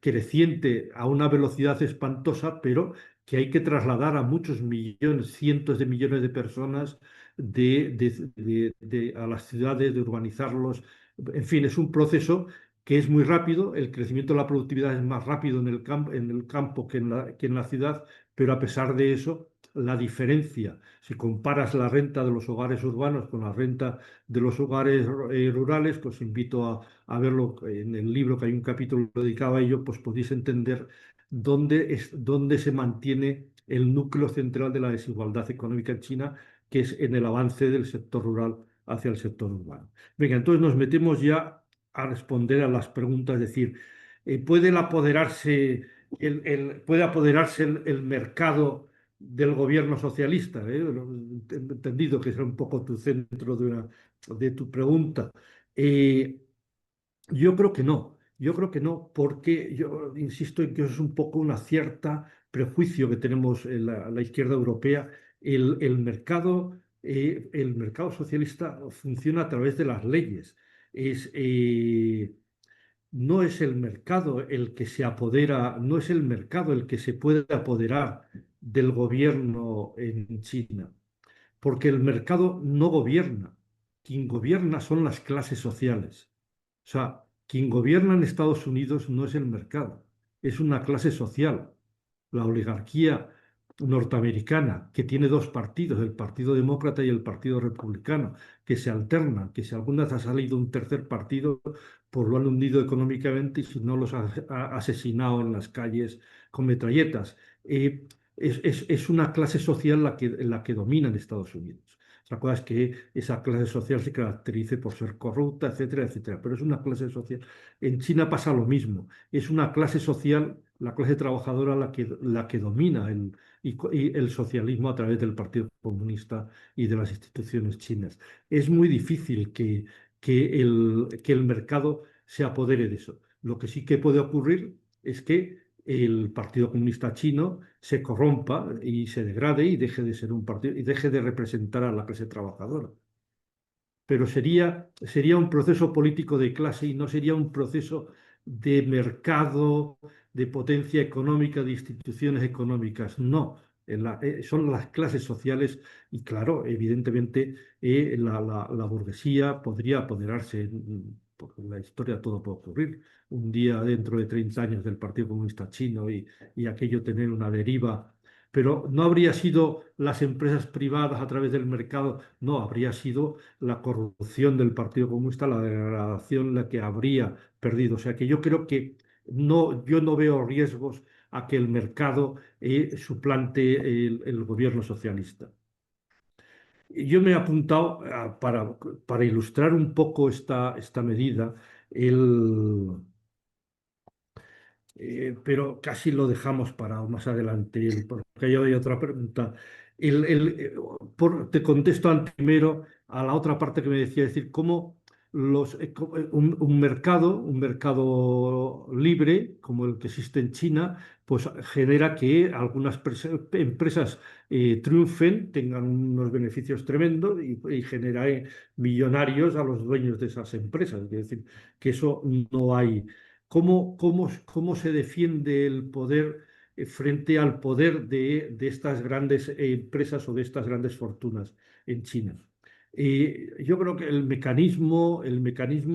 creciente a una velocidad espantosa, pero que hay que trasladar a muchos millones, cientos de millones de personas a las ciudades, de urbanizarlos. En fin, es un proceso que es muy rápido, el crecimiento de la productividad es más rápido en el campo que en la ciudad, pero a pesar de eso, la diferencia, si comparas la renta de los hogares urbanos con la renta de los hogares rurales, pues invito a verlo en el libro, que hay un capítulo dedicado a ello, pues podéis entender dónde se mantiene el núcleo central de la desigualdad económica en China, que es en el avance del sector rural hacia el sector urbano. Venga, entonces nos metemos ya a responder a las preguntas, es decir, ¿puede apoderarse el mercado del gobierno socialista? He entendido que es un poco tu centro de tu pregunta. Yo creo que no. Yo creo que no, porque yo insisto en que eso es un poco una cierta prejuicio que tenemos en la izquierda europea. El mercado socialista funciona a través de las leyes. Es, no es el mercado el que se apodera, no es el mercado el que se puede apoderar del gobierno en China, porque el mercado no gobierna. Quien gobierna son las clases sociales. O sea, quien gobierna en Estados Unidos no es el mercado, es una clase social, la oligarquía norteamericana, que tiene dos partidos, el Partido Demócrata y el Partido Republicano, que se alternan, que si alguna vez ha salido un tercer partido, pues lo han hundido económicamente y si no los ha asesinado en las calles con metralletas. Es una clase social la que domina en Estados Unidos. La cosa es que esa clase social se caracterice por ser corrupta, etcétera, etcétera. Pero es una clase social. En China pasa lo mismo. Es una clase social, la clase trabajadora, la que domina el socialismo a través del Partido Comunista y de las instituciones chinas. Es muy difícil que el mercado se apodere de eso. Lo que sí que puede ocurrir es que el Partido Comunista Chino se corrompa y se degrade y deje de ser un partido y deje de representar a la clase trabajadora. Pero sería un proceso político de clase y no sería un proceso de mercado, de potencia económica, de instituciones económicas. No, son las clases sociales y claro, evidentemente la burguesía podría apoderarse porque en la historia todo puede ocurrir. Un día dentro de 30 años del Partido Comunista Chino y aquello tener una deriva, pero no habría sido las empresas privadas a través del mercado, no, habría sido la corrupción del Partido Comunista, la degradación la que habría perdido. O sea que yo creo que no, yo no veo riesgos a que el mercado suplante el gobierno socialista. Yo me he apuntado para ilustrar un poco esta medida, el, pero casi lo dejamos para más adelante, porque yo hay otra pregunta. Te contesto primero a la otra parte que me decía, es decir, cómo un mercado libre como el que existe en China, pues genera que algunas empresas triunfen, tengan unos beneficios tremendos y genera millonarios a los dueños de esas empresas. Es decir, que eso no hay. ¿Cómo se defiende el poder frente al poder de estas grandes empresas o de estas grandes fortunas en China? Yo creo que el mecanismo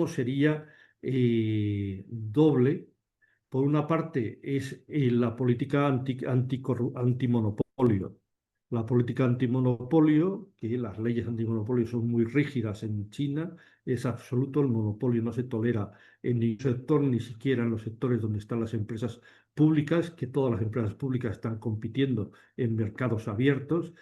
sería doble. Por una parte es la política antimonopolio. La política antimonopolio, que las leyes antimonopolio son muy rígidas en China, es absoluto, el monopolio no se tolera en ningún sector, ni siquiera en los sectores donde están las empresas públicas, que todas las empresas públicas están compitiendo en mercados abiertos.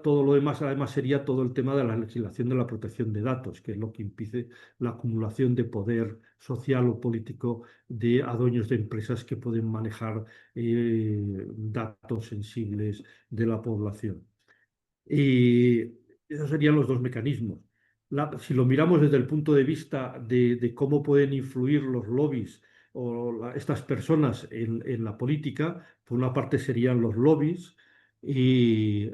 Todo lo demás, además, sería todo el tema de la legislación de la protección de datos, que es lo que impide la acumulación de poder social o político a dueños de empresas que pueden manejar datos sensibles de la población. Y esos serían los dos mecanismos. Si lo miramos desde el punto de vista de cómo pueden influir los lobbies o estas personas en la política, por una parte serían los lobbies y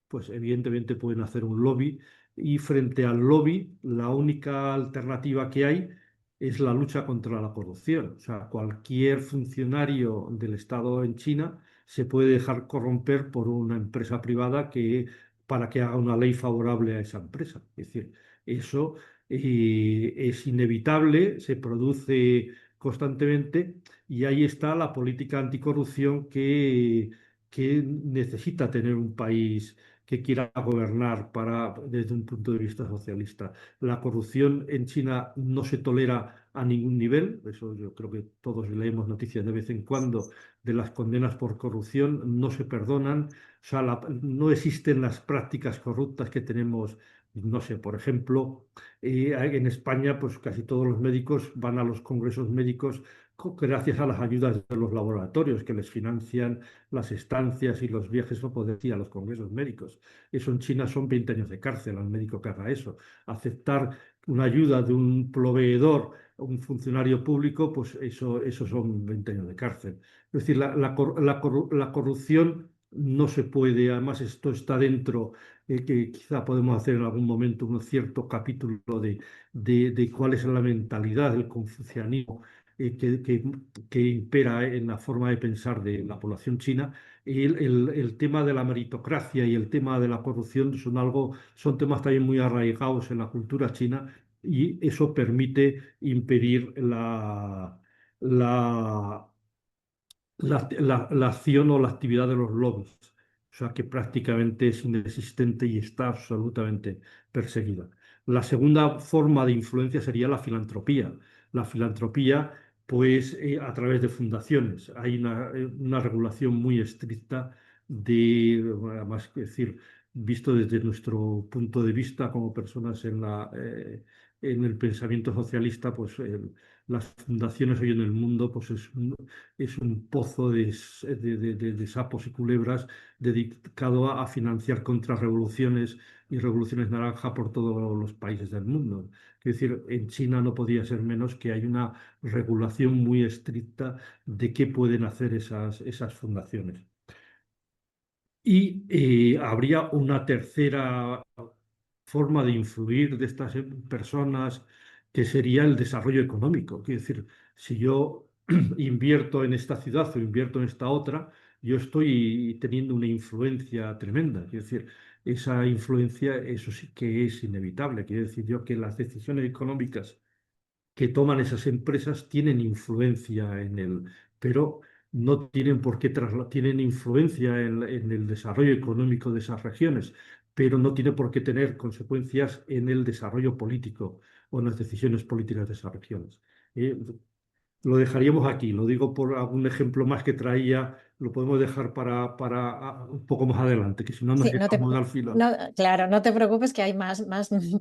pues evidentemente pueden hacer un lobby y frente al lobby la única alternativa que hay es la lucha contra la corrupción. O sea, cualquier funcionario del Estado en China se puede dejar corromper por una empresa privada para que haga una ley favorable a esa empresa. Es decir, eso es inevitable, se produce constantemente y ahí está la política anticorrupción que necesita tener un país que quiera gobernar desde un punto de vista socialista. La corrupción en China no se tolera a ningún nivel, eso yo creo que todos leemos noticias de vez en cuando de las condenas por corrupción, no se perdonan, o sea, no existen las prácticas corruptas que tenemos, no sé, por ejemplo, en España pues casi todos los médicos van a los congresos médicos gracias a las ayudas de los laboratorios que les financian las estancias y los viajes para poder ir a los congresos médicos. Eso en China son 20 años de cárcel al médico que haga eso. Aceptar una ayuda de un proveedor, un funcionario público, pues eso son 20 años de cárcel. Es decir, la corrupción no se puede, además esto está dentro, que quizá podemos hacer en algún momento un cierto capítulo de cuál es la mentalidad del confucianismo que impera en la forma de pensar de la población china. El tema de la meritocracia y el tema de la corrupción son temas también muy arraigados en la cultura china y eso permite impedir la, la acción o la actividad de los lobbies. O sea que prácticamente es inexistente y está absolutamente perseguida. La segunda forma de influencia sería la filantropía. La filantropía, pues a través de fundaciones. Hay una regulación muy estricta además, es decir, visto desde nuestro punto de vista como personas en el pensamiento socialista, pues las fundaciones hoy en el mundo pues es un pozo de sapos y culebras dedicado a financiar contrarrevoluciones y revoluciones naranja por todos los países del mundo. Es decir, en China no podía ser menos que hay una regulación muy estricta de qué pueden hacer esas fundaciones. Y habría una tercera forma de influir de estas personas que sería el desarrollo económico. Quiero decir, si yo invierto en esta ciudad o invierto en esta otra, yo estoy teniendo una influencia tremenda. Quiero decir, esa influencia, eso sí que es inevitable. Quiero decir yo que las decisiones económicas que toman esas empresas tienen influencia en el, pero no tienen por qué tienen influencia en el desarrollo económico de esas regiones, pero no tiene por qué tener consecuencias en el desarrollo político o en las decisiones políticas de esas regiones. Eh, lo dejaríamos aquí, lo digo por algún ejemplo más que traía, lo podemos dejar para un poco más adelante, que si no nos Sí, llegamos al final. claro, no te preocupes que hay más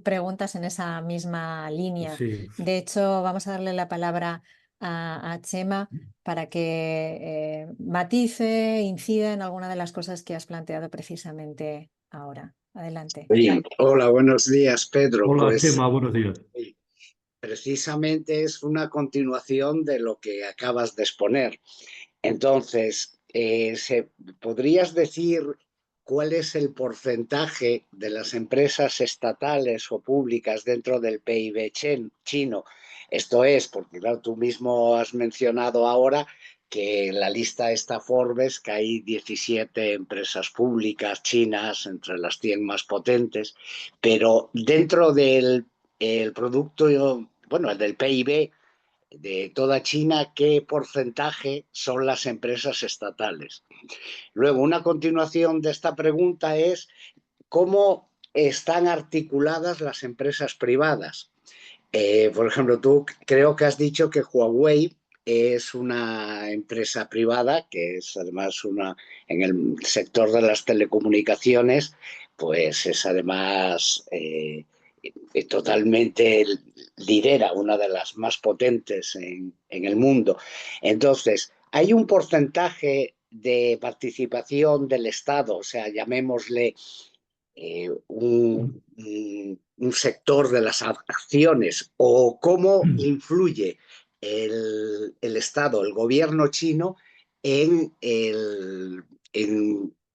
preguntas en esa misma línea. Sí. De hecho, vamos a darle la palabra a Chema para que matice, incida en alguna de las cosas que has planteado precisamente ahora. Adelante. Bien. Hola, buenos días, Pedro. Hola, Pues Chema, buenos días. precisamente es una continuación de lo que acabas de exponer. Entonces, ¿podrías decir cuál es el porcentaje de las empresas estatales o públicas dentro del PIB chino? Esto es, porque claro, tú mismo has mencionado ahora que en la lista está Forbes, que hay 17 empresas públicas chinas entre las 100 más potentes, pero dentro del producto, bueno, del PIB de toda China, ¿qué porcentaje son las empresas estatales? Luego, una continuación de esta pregunta es cómo están articuladas las empresas privadas. Por ejemplo, tú creo que has dicho que Huawei es una empresa privada, que es además una en el sector de las telecomunicaciones, pues es además totalmente lidera, una de las más potentes en el mundo. Entonces, hay un porcentaje de participación del Estado, o sea, llamémosle un sector de las acciones, o cómo influye el Estado, el gobierno chino en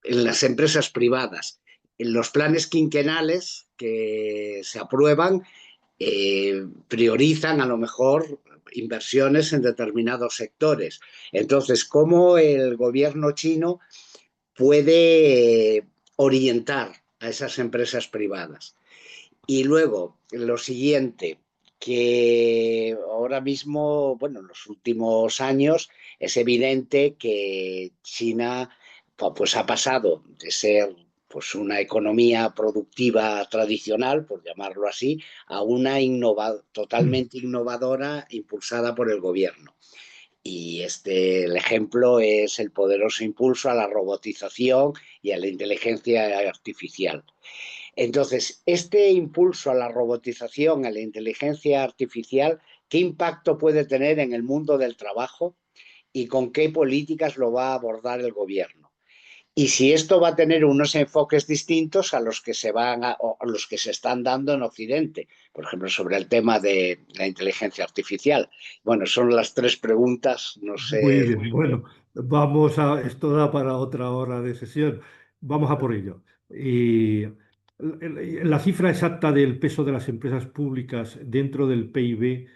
las empresas privadas. En los planes quinquenales que se aprueban priorizan a lo mejor inversiones en determinados sectores. Entonces, ¿cómo el gobierno chino puede orientar a esas empresas privadas? Y luego, lo siguiente, que ahora mismo, bueno, en los últimos años es evidente que China pues ha pasado de ser pues una economía productiva tradicional, por llamarlo así, a una totalmente innovadora impulsada por el gobierno. Y el ejemplo es el poderoso impulso a la robotización y a la inteligencia artificial. Entonces, este impulso a la robotización, a la inteligencia artificial, ¿qué impacto puede tener en el mundo del trabajo y con qué políticas lo va a abordar el gobierno? Y si esto va a tener unos enfoques distintos a los que o a los que se están dando en Occidente, por ejemplo, sobre el tema de la inteligencia artificial. Bueno, son las tres preguntas, no Muy sé. bien, bueno, esto da para otra hora de sesión. Vamos a por ello. Y la cifra exacta del peso de las empresas públicas dentro del PIB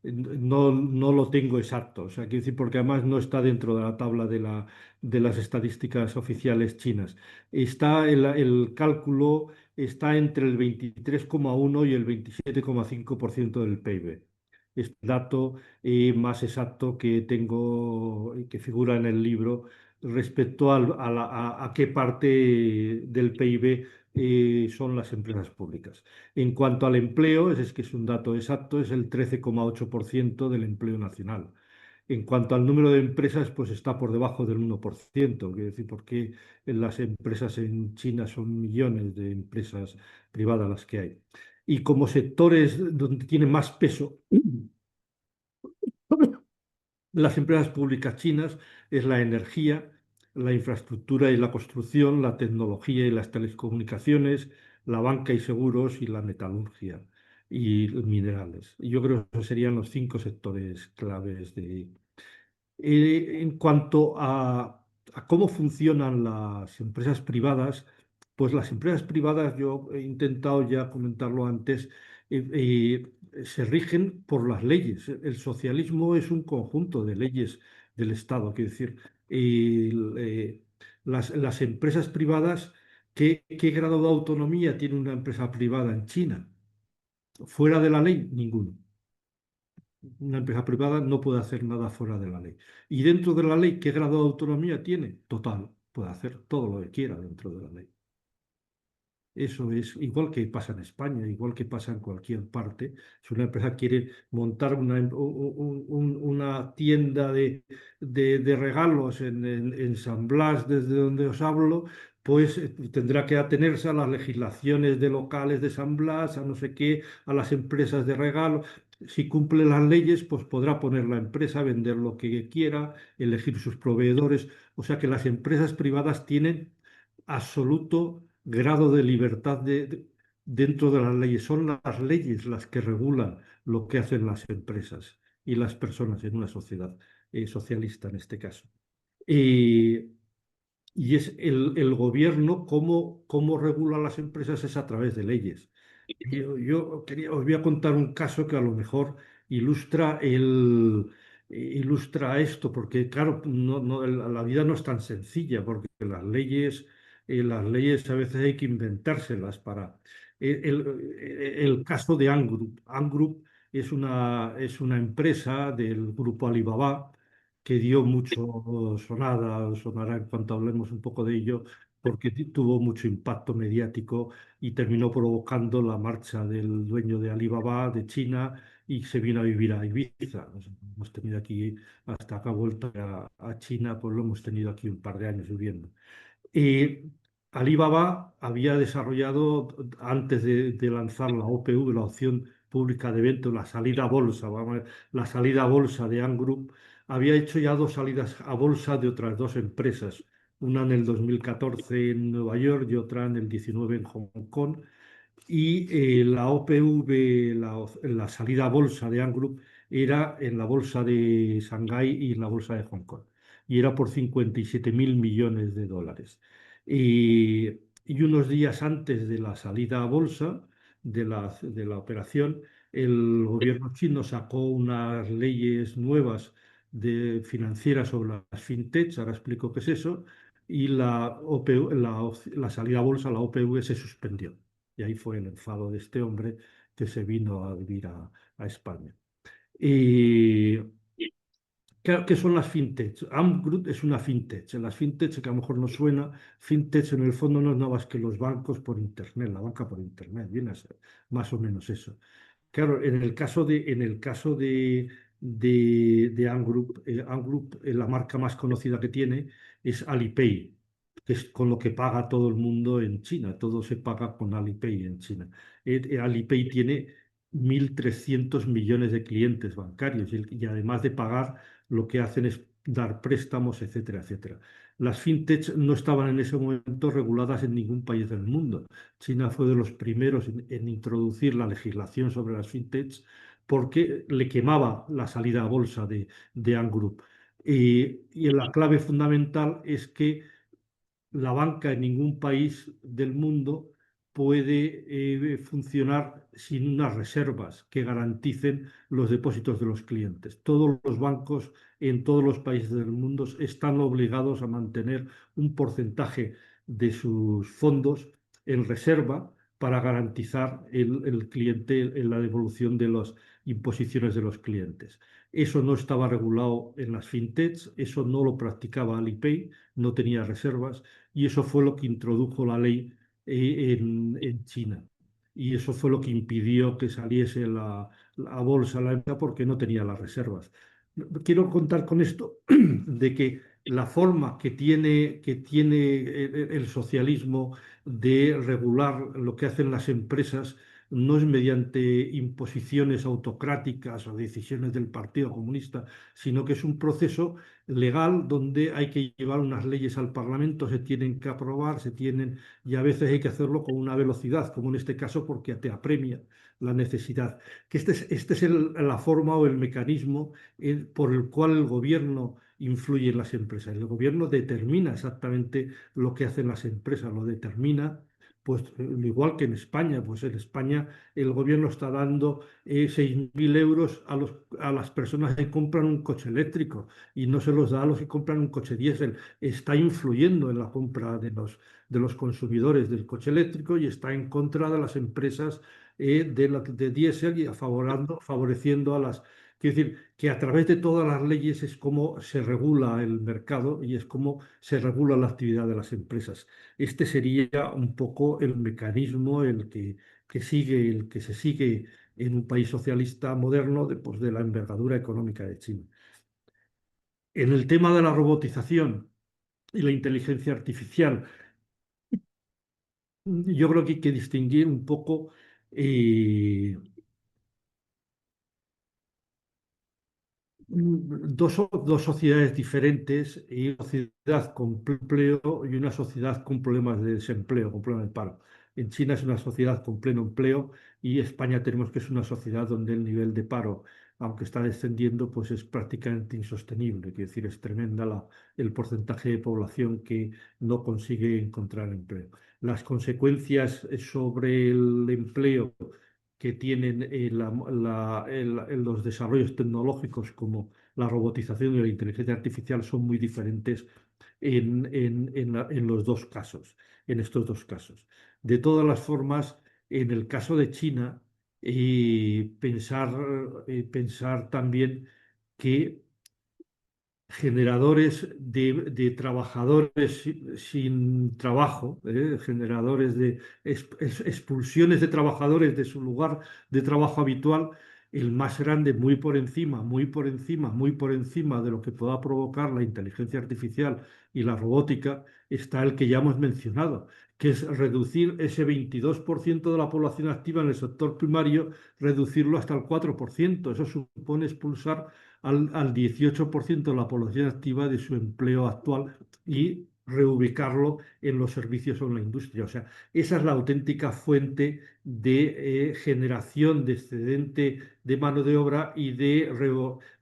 no lo tengo exacto. O sea, quiero decir, porque además no está dentro de la tabla de las estadísticas oficiales chinas. El cálculo está entre el 23,1 y el 27,5% del PIB. Es el dato más exacto que tengo, que figura en el libro, respecto a qué parte del PIB son las empresas públicas. En cuanto al empleo, ese es que es un dato exacto, es el 13,8% del empleo nacional. En cuanto al número de empresas, pues está por debajo del 1%, quiero decir, porque las empresas en China son millones de empresas privadas las que hay. Y como sectores donde tiene más peso las empresas públicas chinas es la energía, la infraestructura y la construcción, la tecnología y las telecomunicaciones, la banca y seguros y la metalurgia y minerales. Y yo creo que esos serían los 5 sectores claves de... En cuanto a cómo funcionan las empresas privadas, pues las empresas privadas, yo he intentado ya comentarlo antes, se rigen por las leyes. El socialismo es un conjunto de leyes del Estado. Quiero decir, Las empresas privadas, ¿qué grado de autonomía tiene una empresa privada en China? Fuera de la ley, ninguno. Una empresa privada no puede hacer nada fuera de la ley. Y dentro de la ley, ¿qué grado de autonomía tiene? Total, puede hacer todo lo que quiera dentro de la ley. Eso es igual que pasa en España, igual que pasa en cualquier parte. Si una empresa quiere montar una tienda de regalos en San Blas, desde donde os hablo, pues tendrá que atenerse a las legislaciones de locales de San Blas, a no sé qué, a las empresas de regalos. Si cumple las leyes, pues podrá poner la empresa, vender lo que quiera, elegir sus proveedores. O sea que las empresas privadas tienen absoluto grado de libertad dentro de las leyes. Son las leyes las que regulan lo que hacen las empresas y las personas en una sociedad socialista en este caso. Y, y es el gobierno cómo regula las empresas es a través de leyes. Os voy a contar un caso que a lo mejor ilustra ilustra esto, porque claro, la vida no es tan sencilla, porque las leyes a veces hay que inventárselas para. El caso de Ant Group. Ant Group es una empresa del grupo Alibaba que dio mucho sonará en cuanto hablemos un poco de ello, porque tuvo mucho impacto mediático y terminó provocando la marcha del dueño de Alibaba de China y se vino a vivir a Ibiza. Hemos tenido aquí, hasta acá vuelta a China, pues lo hemos tenido aquí un par de años viviendo. Y Alibaba había desarrollado, antes de lanzar la OPV, la opción pública de evento, la salida a bolsa, la salida a bolsa de Ant Group, había hecho ya dos salidas a bolsa de otras dos empresas, una en el 2014 en Nueva York y otra en el 19 en Hong Kong. Y la OPV, la salida a bolsa de Ant Group, era en la bolsa de Shanghái y en la bolsa de Hong Kong. Y era por 57.000 millones de dólares. Y unos días antes de la salida a bolsa de la operación, el gobierno chino sacó unas leyes nuevas financieras sobre las fintechs, ahora explico qué es eso, y la salida a bolsa, la OPV, se suspendió. Y ahí fue el enfado de este hombre que se vino a vivir a España. Y ¿qué son las fintechs? Ant Group es una fintech. Las fintechs, que a lo mejor no suena, fintech en el fondo no es nada más que los bancos por Internet, la banca por Internet, viene a ser más o menos eso. Claro, en el caso de Ant Group, Ant Group, la marca más conocida que tiene es Alipay, que es con lo que paga todo el mundo en China. Todo se paga con Alipay en China. Alipay tiene 1.300 millones de clientes bancarios y además de pagar, lo que hacen es dar préstamos, etcétera, etcétera. Las fintechs no estaban en ese momento reguladas en ningún país del mundo. China fue de los primeros en introducir la legislación sobre las fintechs porque le quemaba la salida a bolsa de Ant Group. Y la clave fundamental es que la banca en ningún país del mundo puede funcionar sin unas reservas que garanticen los depósitos de los clientes. Todos los bancos en todos los países del mundo están obligados a mantener un porcentaje de sus fondos en reserva para garantizar el cliente en la devolución de las imposiciones de los clientes. Eso no estaba regulado en las fintechs, eso no lo practicaba Alipay, no tenía reservas y eso fue lo que introdujo la ley en China. Y eso fue lo que impidió que saliese la bolsa, la empresa, porque no tenía las reservas. Quiero contar con esto de que la forma que tiene el socialismo de regular lo que hacen las empresas no es mediante imposiciones autocráticas o decisiones del Partido Comunista, sino que es un proceso legal donde hay que llevar unas leyes al Parlamento, se tienen que aprobar, y a veces hay que hacerlo con una velocidad, como en este caso, porque te apremia la necesidad. Que esta es la forma o el mecanismo por el cual el gobierno influye en las empresas. El gobierno determina exactamente lo que hacen las empresas, lo determina pues igual que en España, pues en España el gobierno está dando 6.000 euros a las personas que compran un coche eléctrico y no se los da a los que compran un coche diésel. Está influyendo en la compra de los consumidores del coche eléctrico y está en contra de las empresas de diésel y favoreciendo a las... Quiero decir que a través de todas las leyes es como se regula el mercado y es como se regula la actividad de las empresas. Este sería un poco el mecanismo el que se sigue en un país socialista moderno pues, de la envergadura económica de China. En el tema de la robotización y la inteligencia artificial, yo creo que hay que distinguir un poco dos sociedades diferentes, y una sociedad con empleo y una sociedad con problemas de desempleo, con problemas de paro. En China es una sociedad con pleno empleo y España tenemos que es una sociedad donde el nivel de paro, aunque está descendiendo, pues es prácticamente insostenible. Quiero decir, es tremenda el porcentaje de población que no consigue encontrar empleo. Las consecuencias sobre el empleo que tienen los desarrollos tecnológicos como la robotización y la inteligencia artificial son muy diferentes en los dos casos, en estos dos casos. De todas las formas, en el caso de China, pensar también que generadores de trabajadores sin trabajo, generadores de expulsiones de trabajadores de su lugar de trabajo habitual, el más grande, muy por encima, muy por encima, muy por encima de lo que pueda provocar la inteligencia artificial y la robótica, está el que ya hemos mencionado, que es reducir ese 22% de la población activa en el sector primario, reducirlo hasta el 4%. Eso supone expulsar al 18% de la población activa de su empleo actual y reubicarlo en los servicios o en la industria. O sea, esa es la auténtica fuente de generación de excedente de mano de obra y de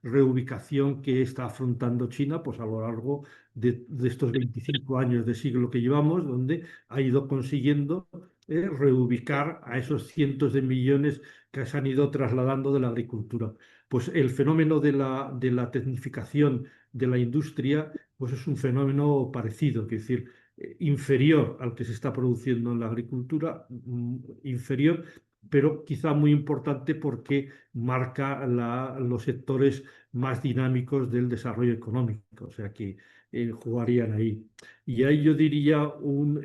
reubicación que está afrontando China pues, a lo largo de estos 25 años de siglo que llevamos, donde ha ido consiguiendo reubicar a esos cientos de millones que se han ido trasladando de la agricultura. Pues el fenómeno de la tecnificación de la industria pues es un fenómeno parecido, es decir, inferior al que se está produciendo en la agricultura, inferior, pero quizá muy importante porque marca los sectores más dinámicos del desarrollo económico, o sea que jugarían ahí. Y ahí yo diría un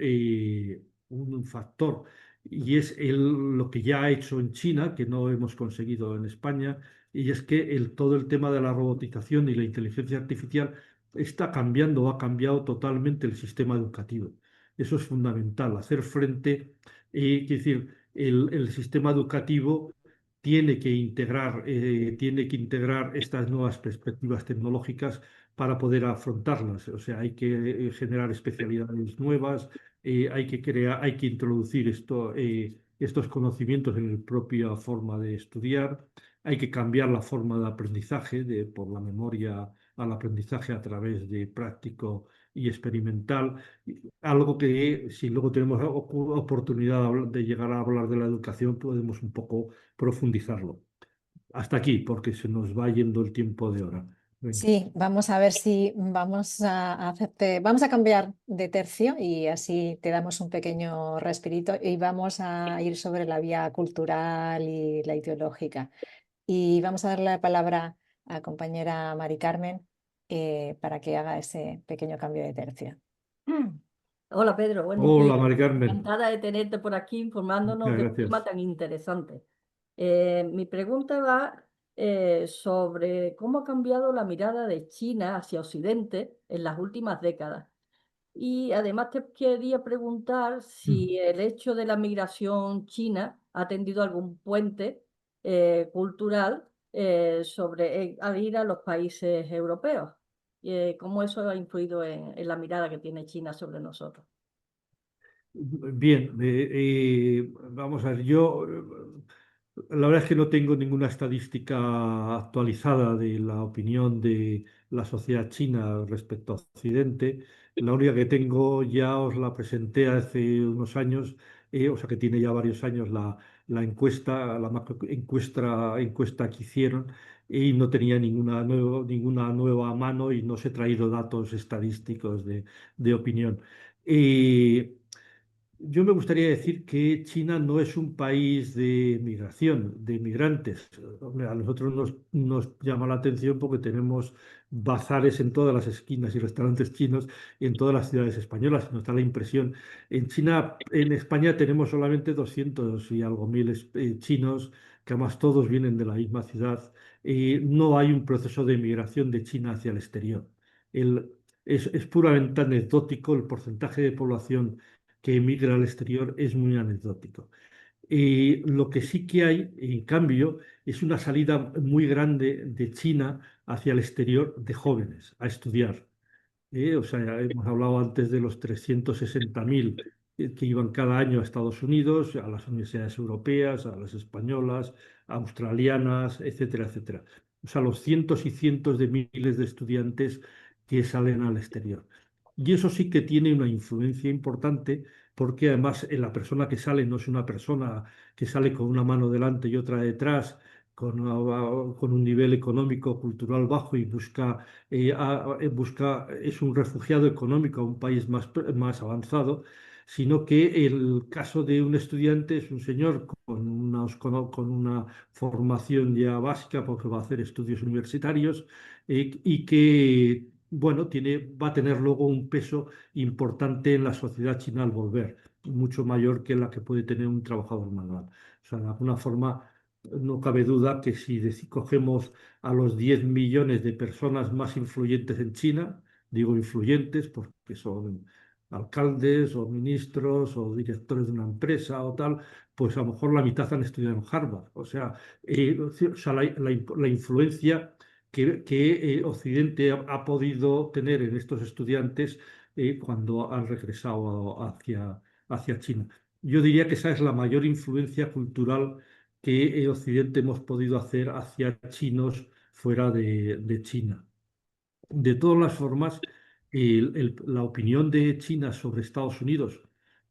factor, y es lo que ya ha hecho en China, que no hemos conseguido en España, y es que todo el tema de la robotización y la inteligencia artificial está cambiando o ha cambiado totalmente el sistema educativo. Eso es fundamental, hacer frente, quiero decir, el sistema educativo tiene que integrar estas nuevas perspectivas tecnológicas para poder afrontarlas. O sea, hay que generar especialidades nuevas, hay que introducir estos conocimientos en la propia forma de estudiar, hay que cambiar la forma de aprendizaje, por la memoria al aprendizaje a través de práctico y experimental, algo que si luego tenemos oportunidad de llegar a hablar de la educación, podemos un poco profundizarlo. Hasta aquí, porque se nos va yendo el tiempo de hora. Venga. Sí, vamos a ver si vamos a hacerte, vamos a cambiar de tercio y así te damos un pequeño respirito y vamos a ir sobre la vía cultural y la ideológica. Y vamos a darle la palabra a compañera Mari Carmen para que haga ese pequeño cambio de tercio. Hola Pedro, buenos Hola, días. Mari Carmen. Encantada de tenerte por aquí informándonos Muchas de un tema gracias. tan interesante. Mi pregunta va sobre cómo ha cambiado la mirada de China hacia Occidente en las últimas décadas. Y además te quería preguntar si el hecho de la migración china ha tendido algún puente cultural al ir a los países europeos. ¿Cómo eso ha influido en la mirada que tiene China sobre nosotros? Bien, vamos a ver, la verdad es que no tengo ninguna estadística actualizada de la opinión de la sociedad china respecto a Occidente. La única que tengo ya os la presenté hace unos años, o sea que tiene ya varios años la encuesta, encuesta que hicieron, y no tenía ninguna nueva a mano y no se he traído datos estadísticos de opinión. Eh, yo me gustaría decir que China no es un país de migración, de migrantes. Hombre, a nosotros nos llama la atención porque tenemos bazares en todas las esquinas y restaurantes chinos en todas las ciudades españolas. Nos da la impresión. En China, en España tenemos solamente 200 y algo mil chinos, que además todos vienen de la misma ciudad. No hay un proceso de migración de China hacia el exterior. El- es puramente anecdótico el porcentaje de población que emigra al exterior es muy anecdótico. Lo que sí que hay, en cambio, es una salida muy grande de China hacia el exterior de jóvenes a estudiar. O sea, ya hemos hablado antes de los 360.000 que iban cada año a Estados Unidos, a las universidades europeas, a las españolas, australianas, etcétera, etcétera. O sea, los cientos y cientos de miles de estudiantes que salen al exterior. Y eso sí que tiene una influencia importante porque además la persona que sale no es una persona que sale con una mano delante y otra detrás, con un nivel económico, cultural bajo y es un refugiado económico a un país más avanzado, sino que el caso de un estudiante es un señor con una formación ya básica porque va a hacer estudios universitarios, y que, bueno, va a tener luego un peso importante en la sociedad china al volver, mucho mayor que la que puede tener un trabajador manual. O sea, de alguna forma, no cabe duda que si cogemos a los 10 millones de personas más influyentes en China, digo influyentes porque son alcaldes o ministros o directores de una empresa o tal, pues a lo mejor la mitad han estudiado en Harvard. O sea, la influencia que Occidente ha podido tener en estos estudiantes cuando han regresado hacia China. Yo diría que esa es la mayor influencia cultural que Occidente hemos podido hacer hacia chinos fuera de China. De todas las formas, la opinión de China sobre Estados Unidos,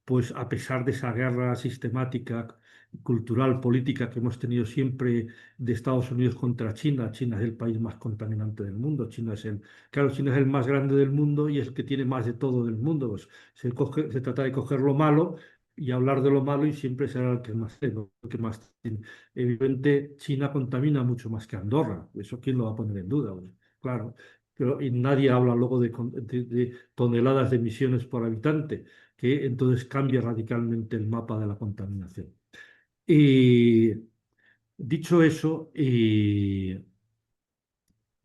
pues a pesar de esa guerra sistemática, cultural, política que hemos tenido siempre de Estados Unidos contra China, China es el país más contaminante del mundo, claro, China es el más grande del mundo y es el que tiene más de todo del mundo. Pues se trata de coger lo malo y hablar de lo malo y siempre será el que más tiene, el que más tiene. Evidentemente, China contamina mucho más que Andorra, eso quién lo va a poner en duda. Pues, claro, y nadie habla luego de toneladas de emisiones por habitante, que entonces cambia radicalmente el mapa de la contaminación. Y dicho eso,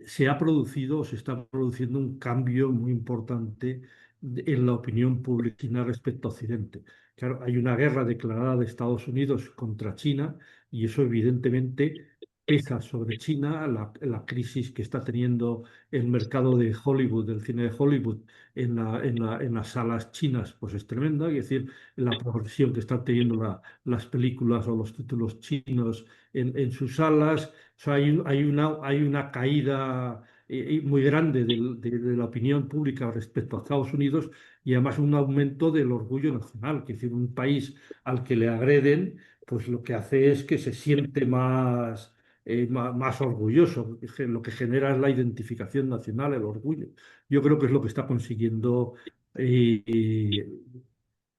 se está produciendo un cambio muy importante en la opinión pública china respecto a Occidente. Claro, hay una guerra declarada de Estados Unidos contra China y eso evidentemente pesa sobre China. La crisis que está teniendo el mercado de Hollywood, del cine de Hollywood, en las salas chinas, pues es tremenda. Es decir, la progresión que están teniendo las películas o los títulos chinos en sus salas. O sea, hay una caída muy grande de la opinión pública respecto a Estados Unidos y además un aumento del orgullo nacional. Que es decir, un país al que le agreden, pues lo que hace es que se siente más orgulloso. Lo que genera es la identificación nacional, el orgullo. Yo creo que es lo que está consiguiendo. eh,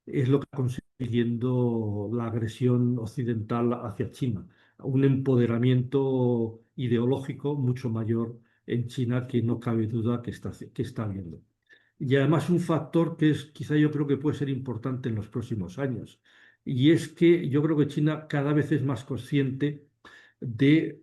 es lo que está consiguiendo la agresión occidental hacia China, un empoderamiento ideológico mucho mayor en China que no cabe duda que está habiendo. Y además un factor que es quizá yo creo que puede ser importante en los próximos años, y es que yo creo que China cada vez es más consciente de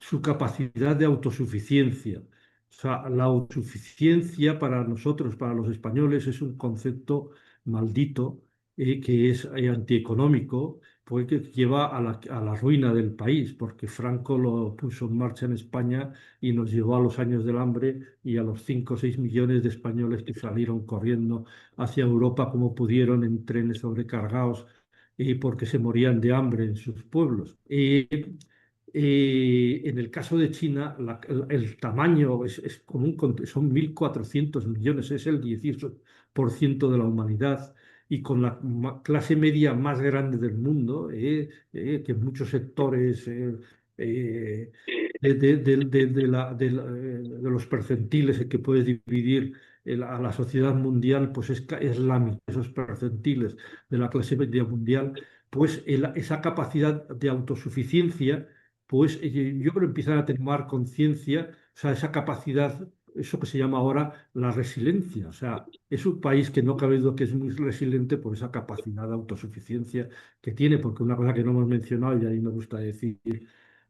su capacidad de autosuficiencia. O sea, la autosuficiencia para nosotros, para los españoles, es un concepto maldito, que es antieconómico, porque lleva a la ruina del país, porque Franco lo puso en marcha en España y nos llevó a los años del hambre y a los 5 o 6 millones de españoles que salieron corriendo hacia Europa como pudieron en trenes sobrecargados, porque se morían de hambre en sus pueblos. En el caso de China, el tamaño es como son 1.400 millones, es el 18% de la humanidad, y con la clase media más grande del mundo, que en muchos sectores eh, de los percentiles en que puedes dividir a la sociedad mundial, pues es la mitad de esos percentiles de la clase media mundial, pues esa capacidad de autosuficiencia, pues yo creo que empiezan a tomar conciencia, o sea, esa capacidad, eso que se llama ahora la resiliencia, o sea, es un país que no cabe duda que es muy resiliente por esa capacidad de autosuficiencia que tiene, porque una cosa que no hemos mencionado y ahí me gusta decir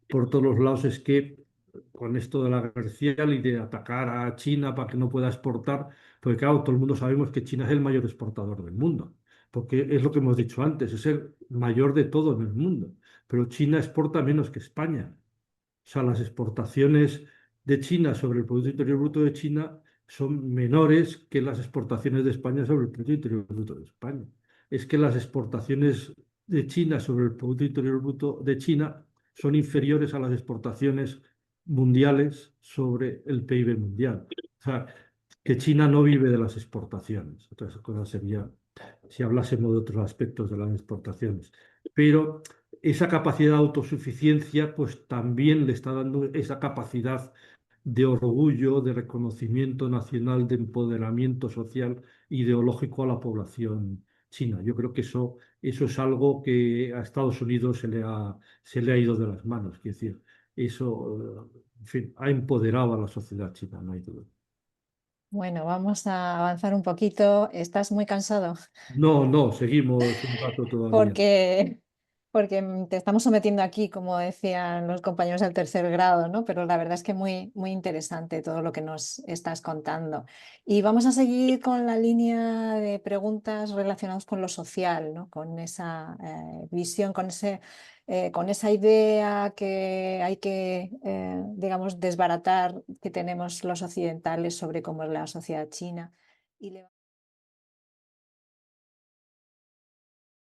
por todos los lados es que con esto de la guerra comercial y de atacar a China para que no pueda exportar, porque claro, todo el mundo sabemos que China es el mayor exportador del mundo, porque es lo que hemos dicho antes, es el mayor de todo en el mundo, pero China exporta menos que España. O sea, las exportaciones de China sobre el Producto Interior Bruto de China son menores que las exportaciones de España sobre el Producto Interior Bruto de España. Es que las exportaciones de China sobre el Producto Interior Bruto de China son inferiores a las exportaciones mundiales sobre el PIB mundial. O sea, que China no vive de las exportaciones. Otra cosa sería si hablásemos de otros aspectos de las exportaciones. Pero esa capacidad de autosuficiencia, pues también le está dando esa capacidad de orgullo, de reconocimiento nacional, de empoderamiento social, ideológico a la población china. Yo creo que eso es algo que a Estados Unidos se le ha ido de las manos. Es decir, eso, en fin, ha empoderado a la sociedad china, no hay duda. Bueno, vamos a avanzar un poquito. ¿Estás muy cansado? No, no, seguimos un rato todavía. Porque te estamos sometiendo aquí, como decían los compañeros del tercer grado, ¿no? Pero la verdad es que muy, muy interesante todo lo que nos estás contando. Y vamos a seguir con la línea de preguntas relacionadas con lo social, ¿no? Con esa visión, con esa idea que hay que, digamos, desbaratar que tenemos los occidentales sobre cómo es la sociedad china. Y